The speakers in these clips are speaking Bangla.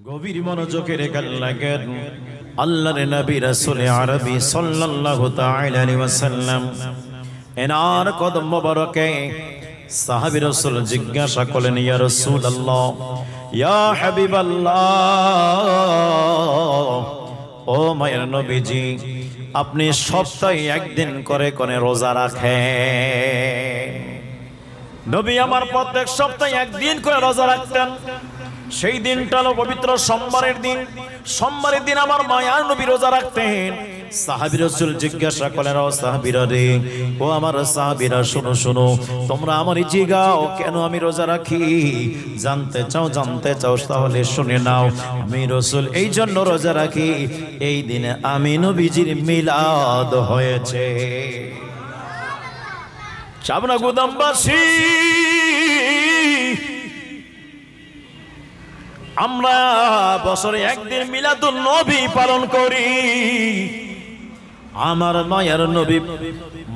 গভীর মনোযোগে রেখে লাগেন আল্লাহর নবী রাসূল আরবি সাল্লাল্লাহু তাআলা আলাইহি ওয়াসাল্লাম এনার কদম মোবারকে সাহাবী রাসূল জিজ্ঞাসা করলেন, ইয়া রাসূলুল্লাহ, ইয়া হাবিবাল্লাহ, ও মায়ের নবীজি, আপনি সপ্তাহে একদিন করে রোজা রাখেন। নবী আমার প্রত্যেক সপ্তাহে একদিন করে রোজা রাখতেন। সেই দিনটা হলো পবিত্র সোমবারের দিন। সোমবারের দিন আমার মায়ার নবী রোজা রাখতেন। সাহাবী রাসূল জিজ্ঞাসা করলেন, ও সাহাবীরা রে, ও আমার সাহাবীরা, শোনো শোনো, তোমরা আমারই জিগাও কেন আমি রোজা রাখি। জানতে চাও তাহলে শুনে নাও। আমি রাসূল এই জন্য রোজা রাখি, এই দিনে আমি নবীজির মিলাদ হয়েছে। শাবনা গুদামবাসী, আমরা বছরে একদিন মিলাদুন নবী পালন করি। আমার মায়ার নবী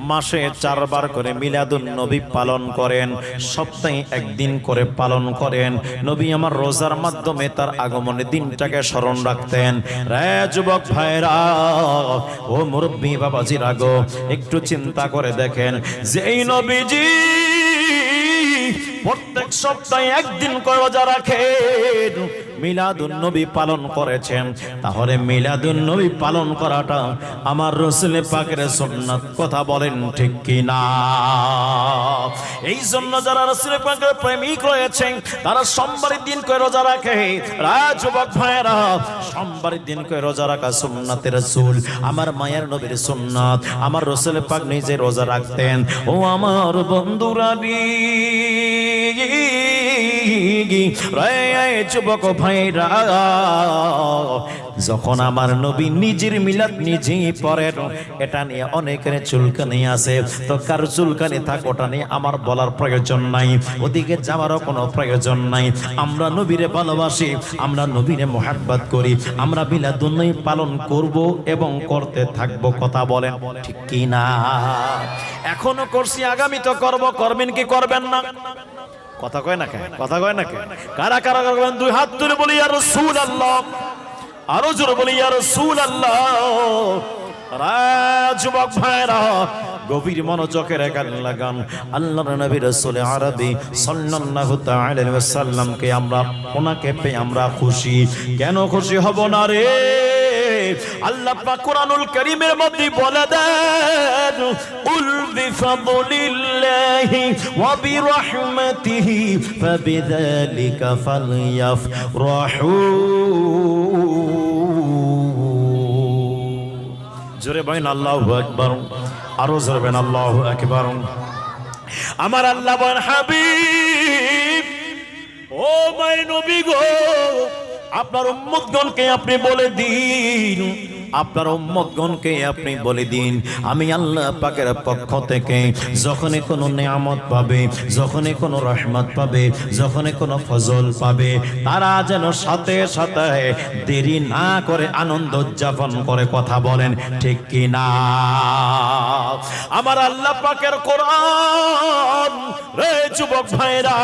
মাসে 4 বার করে মিলাদুন নবী পালন করেন, সপ্তাহে একদিন করে পালন করেন। নবী আমার রোজার মাধ্যমে তার আগমনের দিনটাকে স্মরণ রাখতেন। রে যুবক ভাইরা, ও মুরব্বী বাবাজির আগো, একটু চিন্তা করে দেখেন যে এই নবীজি প্রত্যেক সপ্তাহে একদিন করে রোজা রাখেন, মিলাদুন নবী পালন করেছেন। তাহলে মিলাদুন নবী পালন করাটা আমার রাসূল পাকের সুন্নাত, কথা বলেন ঠিক কি না? এই জন্য যারা রাসূল পাকের প্রেমিক রয়েছেন তারা সোমবারের দিন করে রোজা রাখে। যুবক ভাইরা, সোমবারের দিন করে রোজা রাখা সুন্নাতের রাসূল, আমার মায়ের নবীর সুন্নাত। আমার রাসূল পাক নিজে রোজা রাখতেন। ও আমার বন্ধুরা রে, যুবক ভাইরা, যখন আমার নবী নিজের মিলাদ নিজেই পড়েন, এটা নিয়ে অনেকের চুলকানি আছে, তো কার চুলকানি থাক ওটা নিয়ে আমার বলার প্রয়োজন নাই, ওদিকে যাওয়ারও কোনো প্রয়োজন নাই। আমরা নবীরে ভালোবাসি, আমরা নবীরে মুহাব্বত করি, আমরা মিলাদুন নবী পালন করব এবং করতে থাকবো, কথা বলেন ঠিক কি না? এখনো করছি, আগামী তো করব। করবেন কি করবেন না? কথা কয় না কেন? কথা কয় না কেন? কারা কারা করবেন? 2 হাত তুলে বলি ইয়া রাসূলুল্লাহ, আরো জোরে বলি ইয়া রাসূলুল্লাহ। যুবক ভাইরা, গভীর মনোযোগে রেখে লাগান আল্লাহর নবী রাসূল আরবি সাল্লাল্লাহু তাআলা আলাইহি ওয়াসাল্লামকে আমরা, ওনাকে পেয়ে আমরা খুশি। কেন খুশি হব না রে? আল্লাহ পাক কোরআনুল কারীমের মধ্যে বলে দেন, কুল বিফাদলিল্লাহি ওয়া বিরহমাতিহি ফাবিযালিকা ফালইফরাহু। জোরে বলেন আল্লাহু আকবার, আরো জোরে বলেন আল্লাহু আকবার। আমার আল্লাহ বলেন, হাবিব, ও মায়ের নবী গো, আপনার উম্মতগণকে আপনি বলে দিন, আপনার উম্মতগণকে আপনি বলে দিন, আমি আল্লাহ পাকের পক্ষ থেকে যখনই কোনো নিয়ামত পাবে, যখনই কোনো রহমত পাবে, যখনই কোনো ফজল পাবে, তারা যেন সাথে সাথে দেরি না করে আনন্দ উদযাপন করে, কথা বলেন ঠিক কি না? আমার আল্লাহ পাকের কোরআন রে যুবক ভাইরা,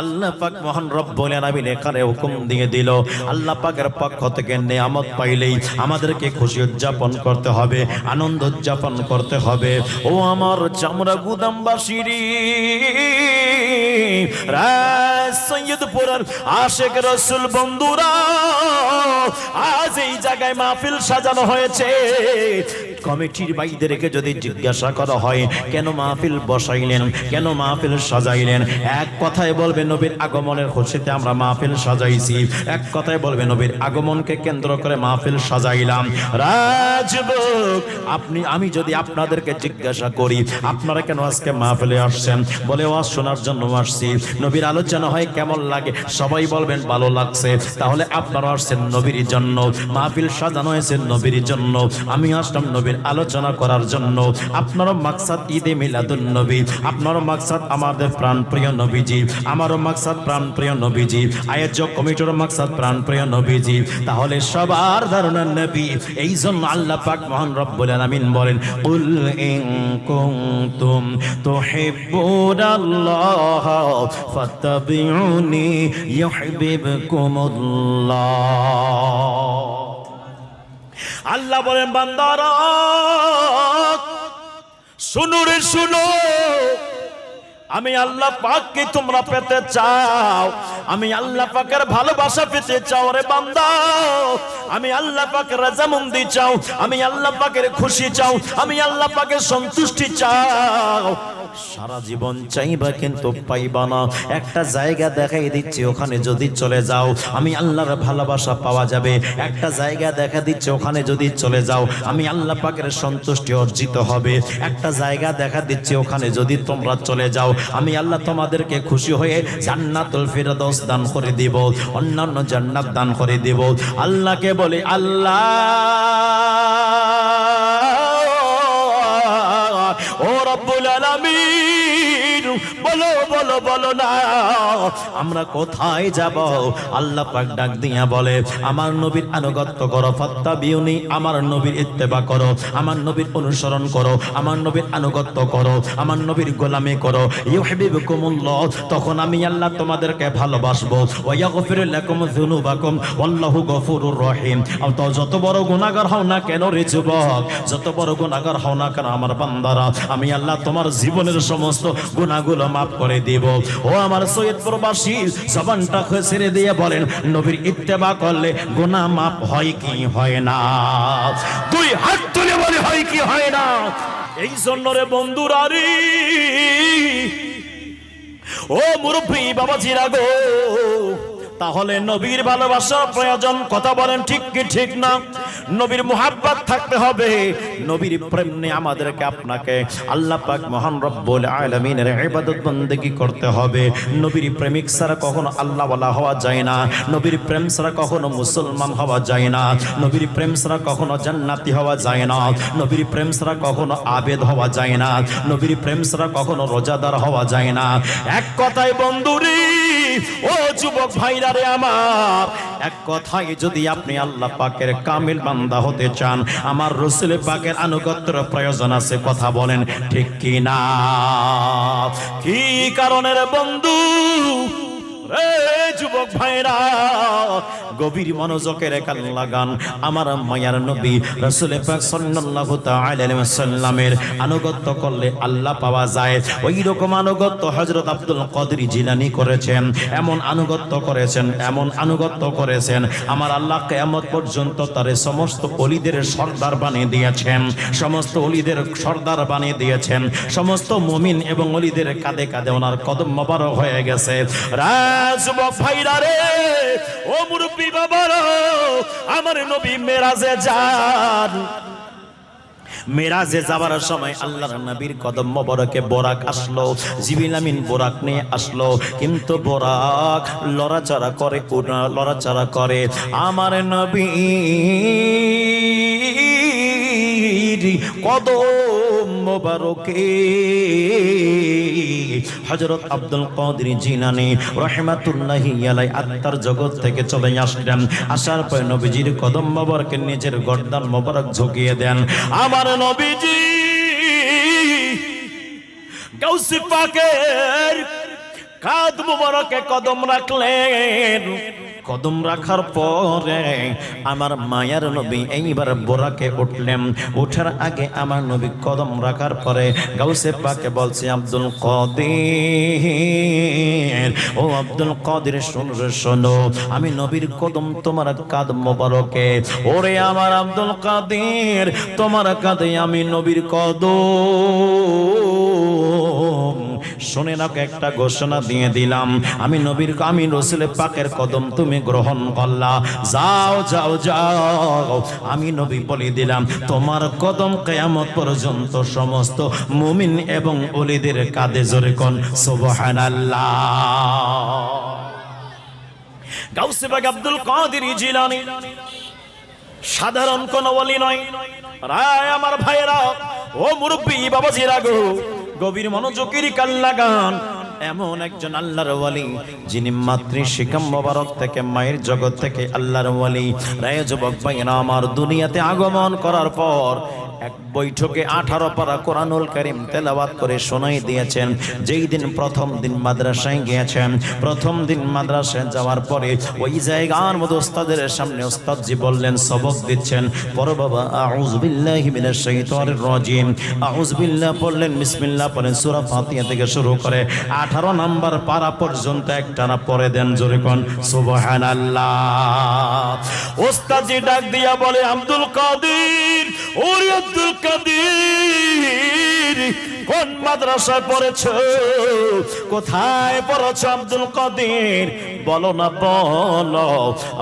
আল্লাহ পাক মহান রব্বুল আলামিন এখানে হুকুম দিয়ে দিল, আল্লাহ পাকের পক্ষ থেকে নিয়ামত পাইলেই আমাদেরকে খুশি উদযাপন করতে হবে, আনন্দ উদযাপন করতে হবে। ও আমার চামড়া গুদামবাসী রে, সৈয়দপুরের আশেক রাসূল বন্ধুরা, আজ এই জায়গায় মাহফিল সাজানো হয়েছে। কমিটির ভাইদেরকে যদি জিজ্ঞাসা করা হয় কেন মাহফিল বসাইলেন, কেন মাহফিল সাজাইলেন, এক কথায় বলবে নবীর আগমনের খুশিতে আমরা মাহফিল সাজাইছি। এক কথায় বলবে নবীর আগমনকে কেন্দ্র করে মাহফিল সাজাইলাম। রাজবক, আমি যদি আপনাদেরকে জিজ্ঞাসা করি আপনারা কেন আজকে মাহফিলে আসছেন, বলে ওয়াজ শোনার জন্য আসছি। নবীর আলোচনা হয় কেমন লাগে, সবাই বলবেন ভালো লাগছে। তাহলে আপনারা আসছেন নবীর জন্য, মাহফিল সাজানো হয়েছে নবীর জন্য। আমি আসলাম নবীর নবীর আলোচনা করার জন্য। আপনার মাকসাদ ঈদে মিলাদুন নবী, আপনার মাকসাদ আমাদের প্রাণপ্রিয় নবীজি, আমারও মাকসাদ প্রাণপ্রিয় নবীজি, আয়োজক কমিটির মাকসাদ প্রাণপ্রিয় নবীজি। তাহলে সবার ধারণা নবী, এই জন্য আল্লাহ পাক মহান রব্বুল আলামিন বলেন, কুল ইন কুনতুম তুহিব্বুনাল্লাহ ফাত্তাবিউনি ইউহিব্বুকুমুল্লাহ। আল্লাহ বলেন, বান্দারা শুনো রে শুনো, আমি আল্লাহ পাককে তোমরা পেতে চাও, আমি আল্লাহ পাকের ভালোবাসা পেতে চাও রে বান্দা, আমি আল্লাহ পাকের রাজামন্দি চাও, আমি আল্লাহ পাকের খুশি চাও, আমি আল্লাহ পাকের সন্তুষ্টি চাও, সারা জীবন চাইবা কিন্তু পাইবা না। একটা জায়গা দেখাই দিচ্ছি, ওখানে যদি চলে যাও আমি আল্লাহর ভালোবাসা পাওয়া যাবে। একটা জায়গা দেখা দিচ্ছে, ওখানে যদি চলে যাও আমি আল্লাহ পাকের সন্তুষ্টি অর্জিত হবে। একটা জায়গা দেখা দিচ্ছে, ওখানে যদি তোমরা চলে যাও আমি আল্লাহ তোমাদেরকে খুশি হয়ে জান্নাতুল ফিরদৌস দান করে দিব, অন্যান্য জান্নাত দান করে দিব। আল্লাহকে বলে, আল্লাহ ও রব্বুল আলামিন, বলো বলো বলো না আমরা কোথায় যাব? আল্লাহ পাক ডাক দিয়া বলে, আমার নবীর আনুগত্য করো, ফাত্তাবিউনি, আমার নবীর ইত্তেবা করো, আমার নবীর অনুসরণ করো, আমার নবীর আনুগত্য করো, আমার নবীর গোলামি করো, ইউহিব্বুকুমুল্লাহ, তখন আমি আল্লাহ তোমাদেরকে ভালোবাসবো। ওয়া ইয়াগফিরু লাকুম যুনুবাকুম ওয়াল্লাহু গফুরুর রহিম। তো যত বড় গুনাহগার হও না কেন রে যুবক, যত বড় গুনাহগার হও না কেন আমার বান্দারা, আমি আল্লাহ তোমার জীবনের সমস্ত গুনাহগুলো মাফ করে দিব। ও আমার সৈয়দ প্রবাসী, জবানটা ছেড়ে দিয়ে বলেন, নবীর ইত্তেবা করলে গুনাহ মাফ হয় কি হয় না? দুই হাত তুলে বলে, হয় কি হয় না? এই জন্য রে বন্ধুরা রে, ও মুরব্বী বাবাজিরা গো, তাহলে নবীর ভালোবাসার প্রয়োজন। কথা বলেন ঠিক কি ঠিক না? নবীর মুহাব্বত থাকতে হবে, নবীর প্রেম নিয়ে আমাদেরকে আপনাকে আল্লাহ পাক মহান রব্বুল আলামিনের ইবাদত বন্দেগী করতে হবে। নবীর প্রেমিক ছাড়া কখনো আল্লাহওয়ালা হওয়া যায় না, নবীর প্রেম ছাড়া কখনো মুসলমান হওয়া যায় না, নবীর প্রেম ছাড়া কখনো জান্নাতি হওয়া যায় না, নবীর প্রেম ছাড়া কখনো আবেদ হওয়া যায় না, নবীর প্রেম ছাড়া কখনো রোজাদার হওয়া যায় না। এক কথায় বন্ধুরি, ও যুবক ভাইরা রে আমার, এক কথায় যদি আপনি আল্লাহ পাকের কামিল বান্দা হতে চান, আমার রাসূল পাকের আনুগত্যের প্রয়োজন আছে। কথা বলেন ঠিক কি না? কি কারণের বন্ধু রে যুবক ভাইরা, গভীর মনোযোগের কান লাগান। আমার মায়ার নবী রাসূল পাক সাল্লাল্লাহু তাআলা আলাইহি ওয়াসাল্লামের আনুগত্য করলে আল্লাহ পাওয়া যায়। ওই রকম আনুগত্য হযরত আব্দুল কাদের জিলানী করেছেন, এমন আনুগত্য করেছেন, এমন আনুগত্য করেছেন, আমার আল্লাহ কিয়ামত পর্যন্ত তার সমস্ত ওলিদের সর্দার বানিয়ে দিয়েছেন, সমস্ত ওলিদের সর্দার বানিয়ে দিয়েছেন। সমস্ত মুমিন এবং ওলিদের কাঁধে কাঁধে ওনার কদম মোবারক হয়ে গেছে। যুবক ভাইরা রে, ও মুরব্বী বাবারা, আমার নবী মেরাজে যান। মেরাজে যাওয়ার সময় আল্লাহর নবীর কদম মোবারকে বোরাক আসলো, জিবরিল আমিন বোরাক নিয়ে আসলো, কিন্তু বোরাক লড়াচড়া করে, লড়াচড়া করে। আমার নবী কদম মোবারকে হযরত আব্দুল কাদের জিলানী রাহমাতুল্লাহি আলাইহি আত্মার জগৎ থেকে চলে আসলেন। আসার পর নবীজির কদম মোবারকে নিজের গর্দান মোবারক ঝুঁকিয়ে দেন। আমার নবীজি গাউসে পাকের কাঁধ মোবারকে কদম রাখলেন। কদম রাখার পরে আমার মায়ার নবী এইবার বোরাকে উঠলেন। ওঠার আগে আমার নবী কদম রাখার পরে গাউসে পাকে বলছে, আব্দুল কাদের, ও আব্দুল কাদের শোনো, আমি নবীর কদম তোমার কাঁধ মোবারকে। ওরে আমার আব্দুল কাদের, তোমার কাঁধে আমি নবীর কদম। শুনে না, একটা ঘোষণা দিয়ে দিলাম, আমি নবীর, আমি রাসূল পাকের কদম তুমি গ্রহণ করলা, যাও যাও যাও। আমি নবী বলে দিলাম, তোমার কদম কিয়ামত পর্যন্ত সমস্ত মুমিন এবং ওলিদের কাঁধে। জোরে কোন সুবহানাল্লাহ। গাউসে পাক আব্দুল কাদের জিলানী সাধারণ কোন ওলি নয়। রায় আমার ভাইয়েরা, ও মুরব্বী বাবাজিরা গো, গভীর মনোযোগের কান লাগান। এমন একজন আল্লাহর ওয়ালি যিনি মাতৃ শিকাম মোবারক থেকে মায়ের জগৎ থেকে আল্লাহর ওয়ালি। রায় যুবক ভাইয়েরা আমার, দুনিয়াতে আগমন করার পর এক বৈঠকে 18 পারা কোরআনুল কারীম তেলাওয়াত করে শোনাই দিয়েছেন। যেই দিন প্রথম দিন মাদ্রাসায় গিয়েছেন, প্রথম দিন মাদ্রাসায় যাওয়ার পরে ওই জায়গার মধ্যে ওস্তাদের সামনে ওস্তাদজি বললেন, সবক দিচ্ছেন, পড়ো বাবা আউযু বিল্লাহি মিনাশ শাইতানির রাজিম, আউযু বিল্লাহ পড়লেন, বিসমিল্লাহ পড়লেন, সূরা ফাতিহা থেকে শুরু করে 18 নাম্বার পারা পর্যন্ত একটানা পড়ে দেন। জোরে কোন সুবহানাল্লাহ। ওস্তাদজি ডাক দিয়া বলে, আব্দুল কাদের, ওরে আব্দুল কাদের, কোন মাদ্রাসায় পড়েছো, কোথায় পড়েছো আব্দুল কাদের, বলো না বলো।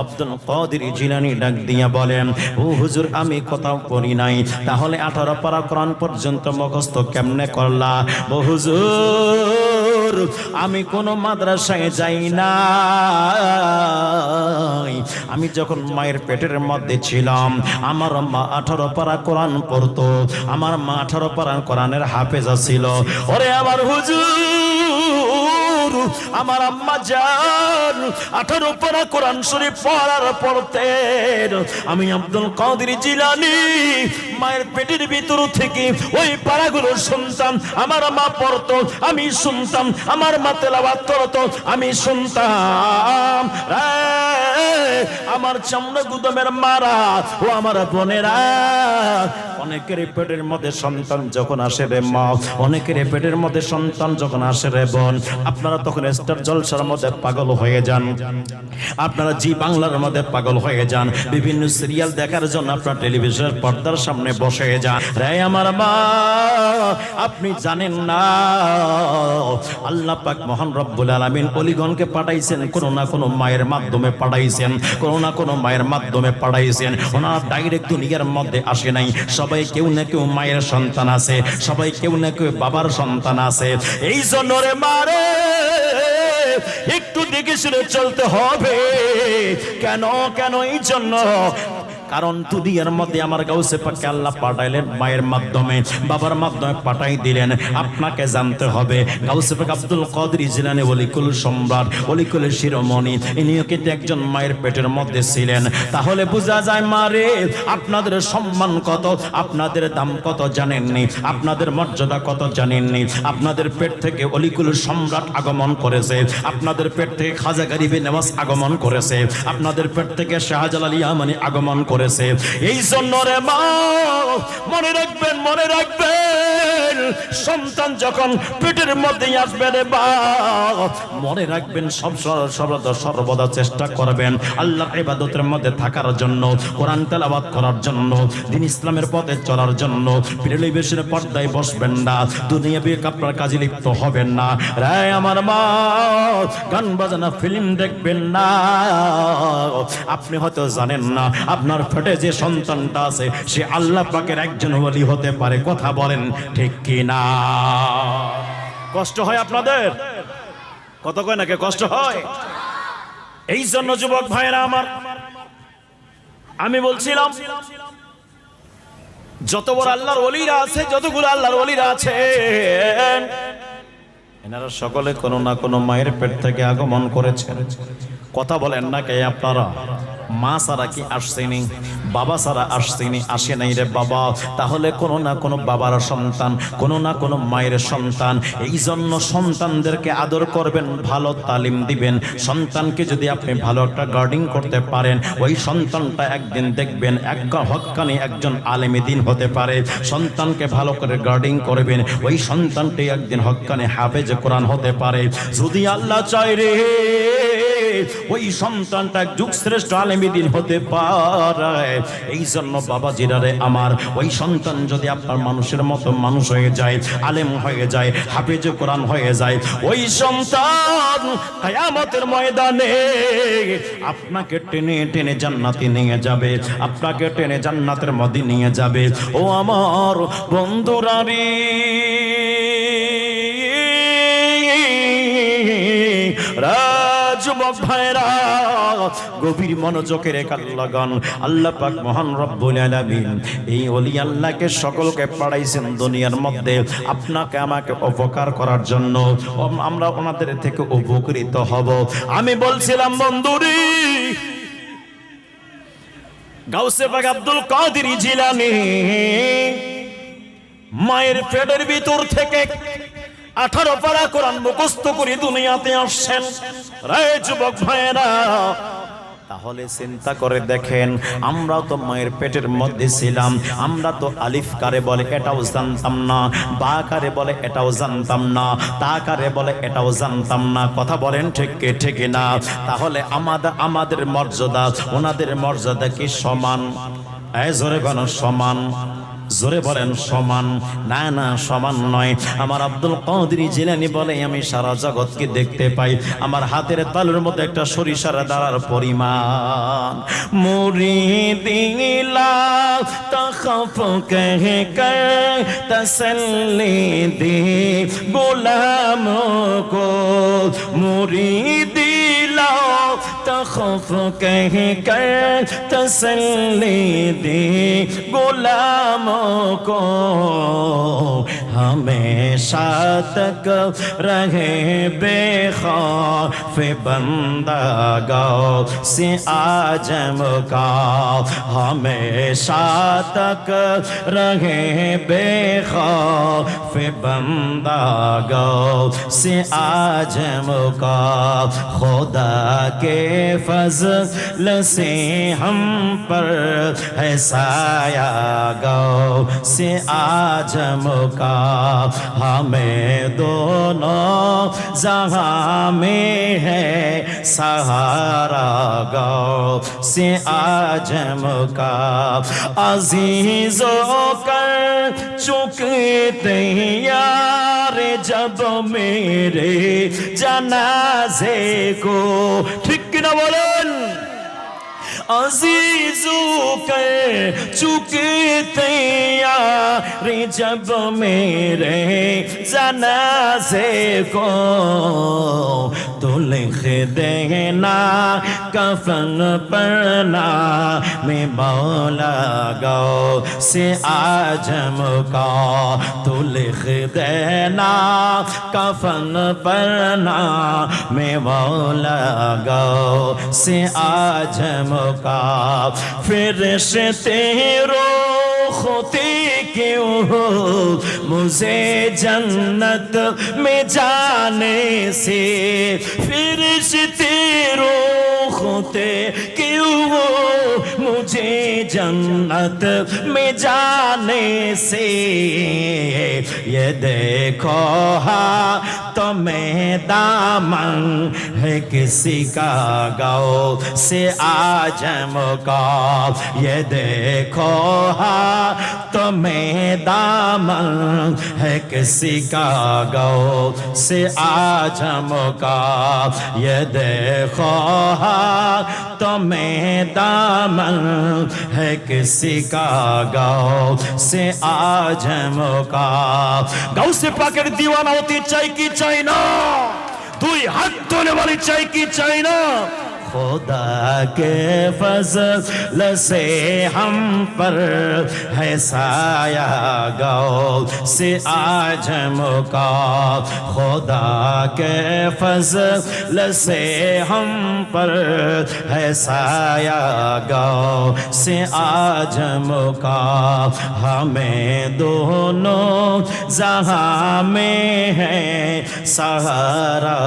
আব্দুল কাদের জিলানী ডাক দিয়া বলেন, ও হুজুর আমি কোথাও পড়ি নাই। তাহলে 18 পারা কোরআন পর্যন্ত মুখস্থ কেমনে করলা? ও হুজুর আমি কোন মাদ্রাসায় যাই না, আমি যখন মায়ের পেটের মধ্যে ছিলাম আমার মা 18 পারা কোরআন পড়তো, আমার মা 18 পারা কোরআনের হাফেজা ছিল। ওরে আমার হুজুর, আমার আম্মা জান 18 পারা কোরআন শরীফ পড়ার পড়তেন। আমি আব্দুল কাদের জিলানী মায়ের পেটের ভিতর থেকে ওই পারাগুলো শুনতাম, আমার মা পড়তো আমি শুনতাম, আমার মা তেলাওয়াত করতো আমি শুনতাম। আমার চামড়া গুদমের মারা ও আমার বোনেরা, অনেকের পেটের মধ্যে সন্তান যখন আসে রে মা, অনেকের পেটের মধ্যে সন্তান যখন আসে রে বোন, আপনারা তখন স্টার জলসার মধ্যে পাগল হয়ে যান, আপনারা জি বাংলার মধ্যে পাগল হয়ে যান, বিভিন্ন সিরিয়াল দেখার জন্য আপনার টেলিভিশনের পর্দার সামনে বসে যান। রে আমার মা, আপনি জানেন না আল্লাহ পাক মহান রব্বুল আলামিন অলিগণকে পাঠাইছেন, কোনো না কোনো মায়ের মাধ্যমে পাঠাইছেন, কোনো না কোনো মায়ের মাধ্যমে পাঠাইছেন। ওনার ডাইরেক্ট দুনিয়ার মধ্যে আসে নাই। সবাই কেউ না কেউ মায়ের সন্তান আছে, সবাই কেউ না কেউ বাবার সন্তান আছে। এই জন্য রে মারে একটু দেখে শুনে চলতে হবে। কেন কেন? এই জন্য কারণ দুনিয়ার মধ্যে আমার গাউসে পাককে আল্লাহ পাঠাইলেন মায়ের মাধ্যমে, বাবার মাধ্যমে পাঠাই দিলেন। আপনাকে জানতে হবে গাউসে পাক আব্দুল কাদের জিলানী ওলিকুল সম্রাট, ওলিকুল শিরোমণি, ইনিও কিন্তু একজন মায়ের পেটের মধ্যে ছিলেন। তাহলে বোঝা যায় মারে আপনাদের সম্মান কত, আপনাদের দাম কত জানেননি, আপনাদের মর্যাদা কত জানেননি। আপনাদের পেট থেকে ওলিকুল সম্রাট আগমন করেছে, আপনাদের পেট থেকে খাজা গরিবে নওয়াজ আগমন করেছে, আপনাদের পেট থেকে শাহজালাল ইয়ামানি আগমন করেছে। এই জন্য রে মা মনে রাখবেন, মনে রাখবেন, সন্তান যখন পেটের মধ্যে আসবে রে বা মনে রাখবেন সর্বদা চেষ্টা করবেন আল্লাহর ইবাদতের মধ্যে থাকার জন্য, কোরআন তেলাওয়াত করার জন্য, দ্বীন ইসলামের পথে চলার জন্য। টেলিভিশনের পর্দায় বসবেন না, দুনিয়াবি আপনার কাজে লিপ্ত হবেন না। রে আমার মা, গান বাজনা ফিল্ম দেখবেন না। আপনি হয়তো জানেন না আপনার পেটে যে সন্তানটা আছে সে আল্লাহ পাকের একজন ওলি হতে পারে। কথা বলেন ঠিক কি না? কষ্ট হয় আপনাদের? কত কয় নাকি কষ্ট হয়? এই জন্য যুবক ভাইরা আমার, আমি বলছিলাম যত বড় আল্লাহর ওলিরা আছে, যতগুলো আল্লাহর ওলিরা আছে, এনারা সকলে কোনো না কোনো মায়ের পেট থেকে আগমন করেছেন। কথা বলেন না কে আপনারা? মা সারা কি আসছেনি? বাবা সারা আসছেনি? আসে নাই রে বাবা। তাহলে কোনো না কোনো বাবার সন্তান, কোনো না কোনো মায়ের সন্তান। এই জন্য সন্তানদেরকে আদর করবেন, ভালো তালিম দিবেন। সন্তানকে যদি আপনি ভালো একটা গার্ডিং করতে পারেন, ওই সন্তানটা একদিন দেখবেন হক্কানি একজন আলেমে দ্বীন হতে পারে। সন্তানকে ভালো করে গার্ডিং করবেন, ওই সন্তানটি একদিন হক্কানি হাফেজ কোরআন হতে পারে। যদি আল্লাহ চায় রে ওই সন্তানটা যুগ শ্রেষ্ঠ আলেমে দ্বীন হতে পারে। এই জন্য বাবাজিরা রে আমার, ওই সন্তান যদি আপনার মানুষের মতো মানুষ হয়ে যায়, আলেম হয়ে যায়, হাফেজ কোরআন হয়ে যায়, ওই সন্তান কিয়ামতের ময়দানে আপনাকে টেনে টেনে জান্নাতে নিয়ে যাবে, আপনাকে টেনে জান্নাতের মধ্যে নিয়ে যাবে। ও আমার বন্ধুরা রে, যুবক ভাইরা, গভীর মনোযোগের কান লাগান। আল্লাহ পাক মহান রব্বুল আলামিন এই ওলি আল্লাহকে সকলকে পাঠাইছেন দুনিয়ার মধ্যে আপনাকে আমাকে উপকার করার জন্য, আমরা ওনাদের থেকে উপকৃত হব। আমি বলছিলাম বন্ধুরি, গাউসে পাক আব্দুল কাদের জিলানী মায়ের পেটের ভিতর থেকে 18 পারা কোরআন মুখস্থ করে দুনিয়াতে আসছেন। রে যুবক ভাইরা, তাহলে চিন্তা করে দেখেন, আমরাও তো মায়ের পেটের মধ্যে ছিলাম, আমরা তো আলিফ কারে বলে এটাও জানতাম না, বা কারে বলে এটাও জানতাম না, তা কারে বলে এটাও জানতাম না। কথা বলেন ঠিক কি ঠিক না? তাহলে আমাদের মর্যাদা ওনাদের মর্যাদা কি সমান? জোরে কোন সমান? জোরে বলেন সমান? না না, সমান নয়। আমার আব্দুল কাদের জিলানী বলে, আমি সারা জগৎকে দেখতে পাই আমার হাতের তালুর মধ্যে একটা সরিষার দাঁড়ার পরিমাণ। মুরিদিলা তখফ কহে কর তসল্লি দে গোলাম কো, মুরিদিলা তখফ কহে কর তসল্লি দে গোলাম को हमेशा तक रहे बेखौफ बंदा गौ से आजम का, हमेशा तक रहे बेखौफ बंदा गौ से आजम का, खुदा के फजल से हम पर है साया गौ से आजम का, हमें दोनों जहां में है सहारा गौ से आजम का, अजीजों कर चुकते यार जब मेरे जनाजे को, ठीक न बोलन, अजीजों कर चुके तैयार जब मेरे जनाजे को, तो लिख देना कफन पर नाम मौला गौ से आजम का, तो लिख देना कफन पर नाम मौला गौ से आजम का, फिरिश्ते रोते क्यों मुझे जन्नत में जाने से, फिरिश्ते रोते क्यों मुझे जन्नत में जाने से, ये देखो तो मैं दामन है किसी का गौ से आजम का, ये देखो तो मैं दामन है किसी का गौ से आजम का, ये देखो तो मैं दामन है किसी का गौ से आजम का। गौ से पाकर दीवाना होती चाय की चाय ना, दुई हाथ धोने वाली चाय की चाय ना, खुदा के फजल से हम पर है साया गौ से आजम का, खुदा के फजल से हम पर है साया गौ से आजम का, हमें दोनों जहां में है सहारा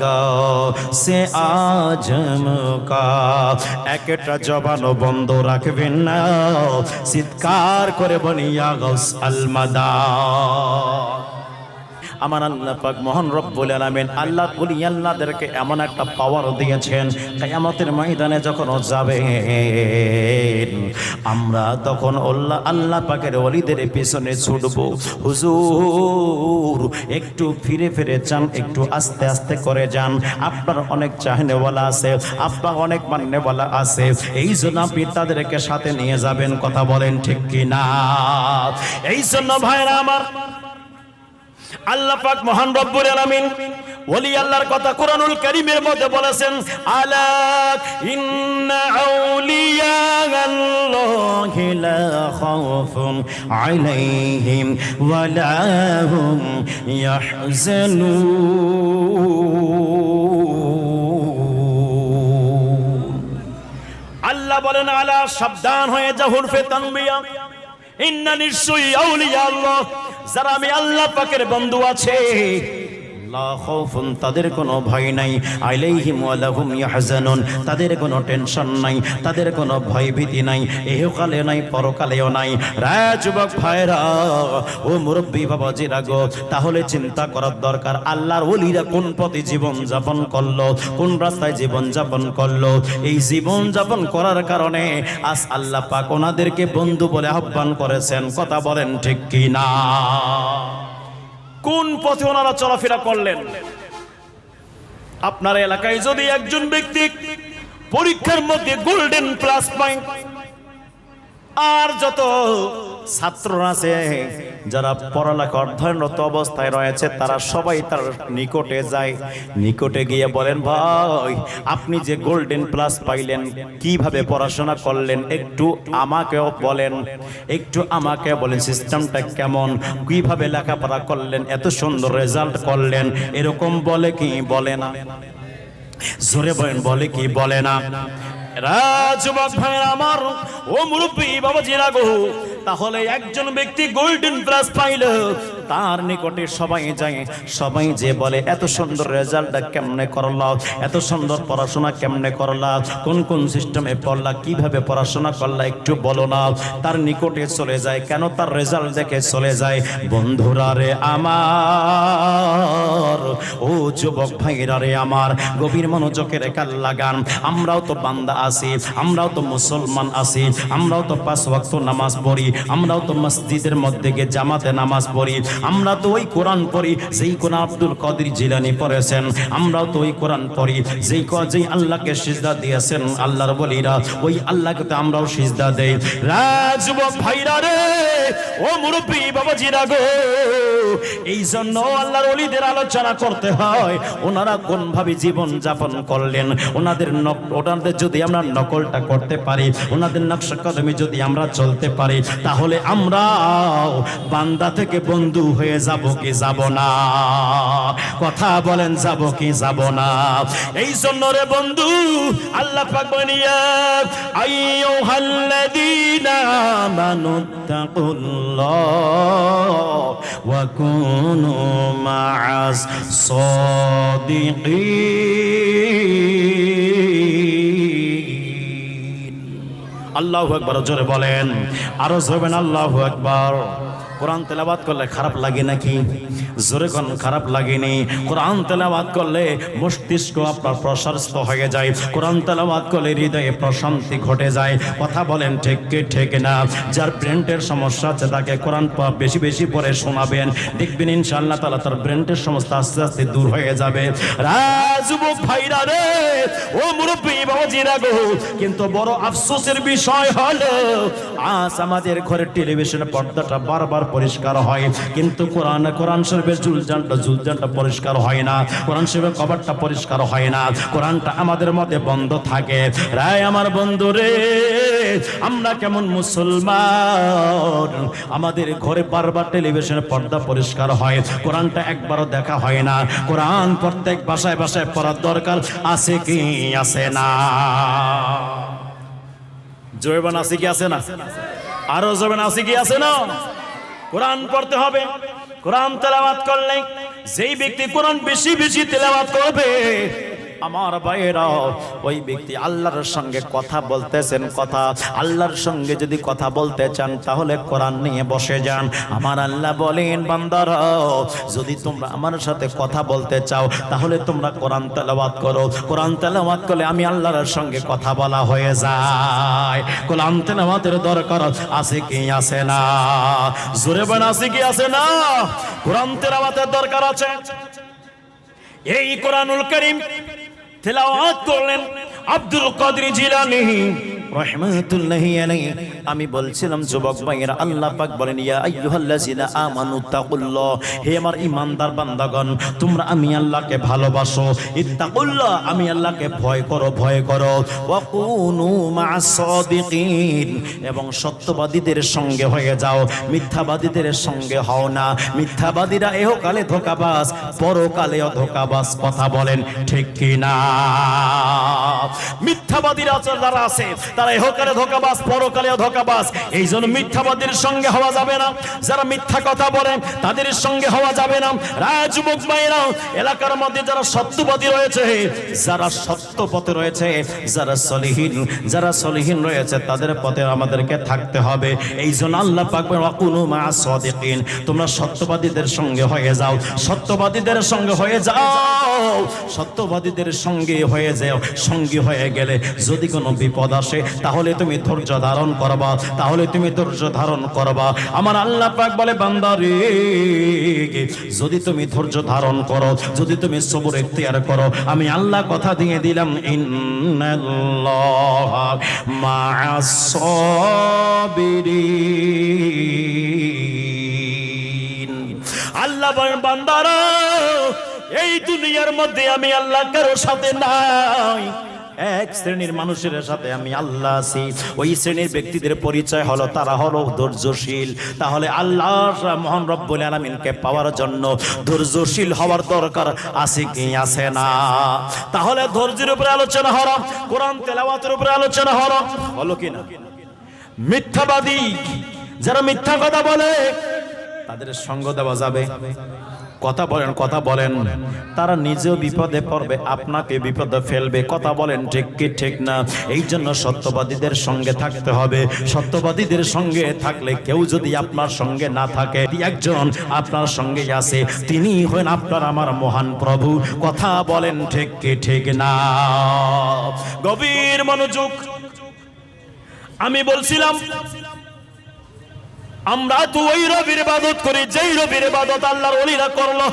गौ से आजम का। একটা জবানও বন্ধ রাখবেন না, চিৎকার করে বনিয়া গাউস আল মাদাদ। আমার আল্লাহ পাক মহান রব্বুল আলামিন আল্লাহ ওলি আল্লাহদেরকে এমন একটা পাওয়ার দিয়েছেন, কিয়ামতের ময়দানে যখন যাবে আমরা তখন আল্লাহ পাকের ওলিদের পিছনে ছুটব। হুজুর একটু ফিরে ফিরে যান, একটু আস্তে আস্তে করে যান, আপনার অনেক চাহনেওয়ালা আছে, আপনার অনেক মান্যওয়ালা আছে, এই জন্য আপনি তাদেরকে সাথে নিয়ে যাবেন। কথা বলেন ঠিক কি না? এই জন্য ভাইরা আমার, আল্লাহ পাক মহান রব্বুল আলামিন ওলি আল্লাহর কথা কোরআনুল কারীমের মধ্যে বলেছেন, আলা ইন্না আউলিয়া আল্লাহি লা খাউফুন আলাইহিম ওয়া লা হুম ইয়াহজানুন। আল্লাহ বলেন, আলা সাবধান হয়ে যা, হুরফে তানবিয়া, ইন্না নিশ্চয়ই আউলিয়া আল্লাহ, যারা আমি আল্লাহ পাকের বন্ধু আছে, লা খাউফুন তাদের কোনো ভয় নাই, আলাইহিম ওয়া লাহুম ইয়াহজানুন তাদের কোনো টেনশন নাই, তাদের কোনো ভয় ভীতি নাই, ইহকালে নাই পরকালেও নাই। রে যুবক ভাইরা, ও মুরব্বী বাবাজিরা গো, তাহলে চিন্তা করার দরকার আল্লাহর ওলিরা কোন পথে জীবন যাপন করলো, কোন রাস্তায় জীবন যাপন করলো। এই জীবন যাপন করার কারণে আজ আল্লাহ পাক ওনাদেরকে বন্ধু বলে আহ্বান করেছেন। কথা বলেন ঠিক কি না? কোন পথে ওনারা চলাফেরা করলেন? আপনার এলাকায় যদি একজন ব্যক্তি পরীক্ষার মধ্যে গোল্ডেন প্লাস পায়, আর যত ছাত্ররা আছে যারা পড়ালেখা অধ্যয়নরত অবস্থায় রয়েছে, তারা সবাই তার নিকটে যায়, নিকটে গিয়ে বলেন, ভাই আপনি যে গোল্ডেন প্লাস পাইলেন, কিভাবে পড়াশোনা করলেন একটু আমাকেও বলেন, একটু আমাকে বলেন সিস্টেমটা কেমন, কিভাবে লেখাপড়া করলেন, এত সুন্দর রেজাল্ট করলেন, এরকম বলে কি বলে না? জোরে বলেন, বলে কি বলে না? যুবক ভাইরা আমার, ও মুরব্বী বাবাজিরা গো, তাহলে একজন ব্যক্তি গোল্ডেন প্লাস পাইল, তার নিকটে সবাই যায়, সবাই যে বলে এত সুন্দর রেজাল্টটা কেমনে করলা, এত সুন্দর পড়াশোনা কেমনে করলা, কোন কোন সিস্টেমে পড়লা, কিভাবে পড়াশোনা করলা একটু বলো না। তার নিকটে চলে যায়, কেন? তার রেজাল্ট দেখে চলে যায়। বন্ধুরা রে আমার, ও যুবক ভাইরা রে আমার, গভীর মনোযোগের কান লাগান। আমরাও তো বান্দা আছি, আমরাও তো মুসলমান আছি, আমরাও তো 5 ওয়াক্ত নামাজ পড়ি, আমরাও তো মসজিদের মধ্যে গিয়ে জামাতে নামাজ পড়ি, আমরা তো ওই কোরআন পড়ি যেই কোরআন আব্দুল কাদের জিলানী পড়েছেন, আমরাও তো ওই কোরআন পড়ি যেই আল্লাহকে সিজদা দিয়েছেন আল্লাহর ওলিরা, ওই আল্লাহকে তো আমরাও সিজদা দেই। যুবক ভাইরা রে, ও মুরব্বী বাবাজিরা গো, এই জন্য আল্লাহর ওলিদের আলোচনা করতে হয়, ওনারা কোন ভাবে জীবন যাপন করলেন, ওনাদের যদি আমরা নকলটা করতে পারি, ওনাদের নকশা কদমে যদি আমরা চলতে পারি, তাহলে আমরা বান্দা থেকে বন্ধু হয়ে যাব কি যাব না? কথা বলেন, যাব কি যাব না? এই জন্য রে বন্ধু, আল্লাহ পাক বলিয়া, আইয়ুহাল্লাযীনা আমানুত্তাকুল্লাহ ওয়া কুনু মা'আস সাদিকিন। আল্লাহু আকবার, জোরে বলেন, আরো জোরে আল্লাহু আকবার। কোরআন তেলাওয়াত করলে খারাপ লাগে নাকি? জোরে কোন খারাপ লাগেনি? কোরআন তেলাওয়াত করলে মস্তিষ্ক আপনার প্রশস্ত হয়ে যায়, কোরআন তেলাওয়াত করলে হৃদয়ে প্রশান্তি ঘটে যায়। কথা বলেন ঠিক কি ঠিক না? যার ব্রেনের সমস্যা আছে তাকে কোরআন বেশি বেশি পড়ে শোনাবেন, দেখবেন ইনশাআল্লাহ তাআলা তার ব্রেনের সমস্যা আস্তে আস্তে দূর হয়ে যাবে। যুবক ভাইরা রে, ও মুরব্বী বাবাজিরা গো, কিন্তু বড় আফসোসের বিষয় হলো আজ আমাদের ঘরের টেলিভিশনের পর্দাটা বারবার পরিষ্কার হয়, কিন্তু কোরআন শরীফের জুলজানটা পরিষ্কার হয় না, কোরআন শরীফের কভারটা পরিষ্কার হয় না, কোরআনটা আমাদের মধ্যে বন্ধ থাকে। রায় আমার বন্ধু রে, আমরা কেমন মুসলমান, আমাদের ঘরে বারবার টেলিভিশনের পর্দা পরিষ্কার হয়, কোরআনটা একবারও দেখা হয় না। কোরআন প্রত্যেক বাসায় বাসায় পড়ার দরকার আছে কি আছে না? জয়বান আছে কি আছে না? আরো জয়বান আছে কি আছে না? কোরআন পড়তে হবে। কোরআন তেলাওয়াত করলে যেই ব্যক্তি কোরআন বেশি বেশি তেলাওয়াত করবে, আমার ভাইয়েরা, ওই ব্যক্তি আল্লাহর সঙ্গে কথা বলতেছেন, কথা আল্লাহর সঙ্গে যদি কথা বলতে চান তাহলে কোরআন নিয়ে বসে যান। আমার আল্লাহ বলেন, বান্দারা যদি তোমরা আমার সাথে কথা বলতে চাও তাহলে তোমরা কোরআন তেলাওয়াত করো। কোরআন তেলাওয়াত করলে আমি আল্লাহর সঙ্গে কথা বলা হয়ে যায়। কোরআন তেলাওয়াতের দরকার আছে কি আছে না? জোরে বলেন, আছে কি আছে না? কোরআন তেলাওয়াতের দরকার আছে। এই কোরআনুল কারীম তেলাওয়াত করলেন আব্দুল কাদের জিলানী রাহমাতুল্লাহি আলাইহি। আমি বলছিলাম যুবক ভাইয়েরা, আল্লাহ পাক বলেন ইয়া আইয়ুহাল্লাযিনা আমানু তাকুল্লাহ, হে আমার ঈমানদার বান্দাগণ তোমরা আমি আল্লাহকে ভালোবাসো, ইত্তাকুল্লাহ আমি আল্লাহকে ভয় করো, ভয় করো, ওয়া কুনু মা'আস সাদিকিন এবং সত্যবাদীদের সঙ্গে হয়ে যাও, মিথ্যাবাদীদের সঙ্গে হও না। মিথ্যাবাদীরা ইহকালে ধোঁকাবাজ, পরকালেও ধোঁকাবাজ, কথা বলেন ঠিক কি না? মিথ্যাবাদীরা যারা আছে তারা ইহকালে ধোঁকাবাজ, পরকালেও ধোঁকাবাজ। এই জন্য মিথ্যাবাদীর সঙ্গে হওয়া যাবে না, যারা মিথ্যা কথা বলে তাদের সঙ্গে হওয়া যাবে না। যুবক ভাইরা, এলাকার মধ্যে যারা সত্যবাদী রয়েছে, যারা সত্য পথে রয়েছে, যারা সলিহীন রয়েছে তাদের পথে আমাদেরকে থাকতে হবে। এই জন্য আল্লাহ পাক বলেন ওয়াকুনু মা'আস সাদিকিন, তোমরা সত্যবাদীদের সঙ্গে হয়ে যাও, সত্যবাদীদের সঙ্গে হয়ে যাও, সত্যবাদীদের সঙ্গে হয়ে যাও। সঙ্গী হয়ে গেলে যদি কোনো বিপদ আসে তাহলে তুমি ধৈর্য ধারণ করবা, তাহলে তুমি ধৈর্য ধারণ করবা। আমার আল্লাহ পাক বলে বান্দারে, যদি তুমি ধৈর্য ধারণ করো, যদি তুমি সবর ইখতিয়ার করো, আমি আল্লাহ কথা দিয়ে দিলাম ইন্নাল্লাহা মা'আস সাবিরিন। আল্লাহ বলেন বান্দারা, এই দুনিয়ার মধ্যে আমি আল্লাহ কারো সাথে নাই, এক শ্রেণীর মানুষের সাথে আমি আল্লাহ আছি। ওই শ্রেণীর ব্যক্তিদের পরিচয় হলো তারা হলো ধৈর্যশীল। তাহলে আল্লাহ মহান রব্বুল আলামিনকে পাওয়ার জন্য ধৈর্যশীল হওয়ার দরকার আছে কি আছে না? তাহলে ধৈর্যের উপরে আলোচনা হলো, কোরআন তেলাওয়াতের উপরে আলোচনা হলো কি না? মিথ্যাবাদী যারা মিথ্যা কথা বলে তাদের সঙ্গ দেওয়া যাবে? কথা বলেন, তারা নিজেও বিপদে পড়বে, আপনাকে বিপদে ফেলবে। কথা বলেন ঠিক কি ঠিক না? এই জন্য সত্যবাদীদের সঙ্গে থাকতে হবে। সত্যবাদীদের সঙ্গে থাকলে, কেউ যদি আপনার সঙ্গে না থাকে, একজন আপনার সঙ্গে আছে, তিনি হন আপনার আমার মহান প্রভু। কথা বলেন ঠিক কি ঠিক না? গভীর মনোযোগ। আমি বলছিলাম আমরা তো ওই রবির ইবাদত করি যেই রবির ইবাদত আল্লাহর ওলিরা করলো,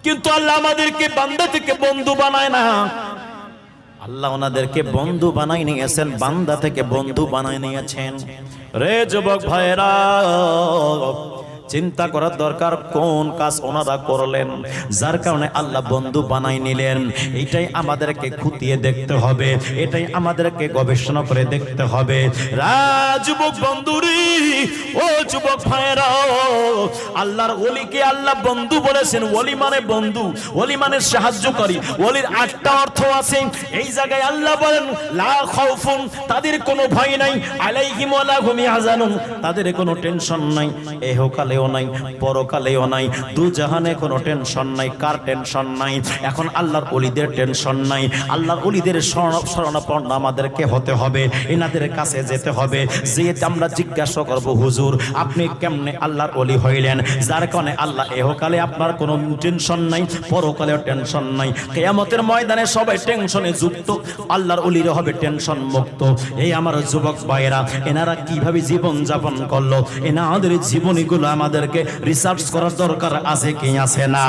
কিন্তু আল্লাহ আমাদেরকে বান্দা থেকে বন্ধু বানায় না। আল্লাহ ওনাদেরকে বন্ধু বানাই নিয়েছেন, বান্দা থেকে বন্ধু বানাই নিয়েছেন। রে যুবক ভাইরা, চিন্তা করার দরকার কোন কাজ ওনারা করলেন যার কারণে আল্লাহ বন্ধু বানাই নিলেন। এটাই আমাদেরকে খুঁটিয়ে দেখতে হবে, এটাই আমাদেরকে গবেষণা করে দেখতে হবে। যুবক বন্ধুরি, ও যুবক ভাইরা, আল্লাহর ওলিকে আল্লাহ বন্ধু বলেছেন। ওলি মানে বন্ধু, ওলি মানে সাহায্যকারী। ওলির 8টা অর্থ আছে। এই জায়গায় আল্লাহ বলেন লা খাউফুন, তাদের কোনো ভয় নাই, আলাইহিম ওয়ালা হুম ইয়াহজানুন, তাদের কোনো টেনশন নাই, এহকালে নাই, পরকালেও নাই, দুজাহানে কোনো টেনশন নাই। কার টেনশন নাই? এখন আল্লাহর ওলিদের টেনশন নাই। আল্লাহর ওলিদের শরণাপন্ন আমাদেরকে হতে হবে, এনাদের কাছে যেতে হবে। যে আমরা জিজ্ঞাসা করব, হুজুর আপনি কেমনে আল্লাহর ওলি হইলেন? যার কারণে আল্লাহ এহকালে আপনার কোনো টেনশন নাই, পরকালেও টেনশন নাই। কিয়ামতের ময়দানে সবাই টেনশনে যুক্ত, আল্লাহর ওলিরা হবে টেনশন মুক্ত। এই আমার যুবক ভাইয়েরা, এনারা কিভাবে জীবন যাপন করলো, এনাদের জীবনীগুলো আমাদেরকে রিসার্চ করার দরকার আছে কি আছে না?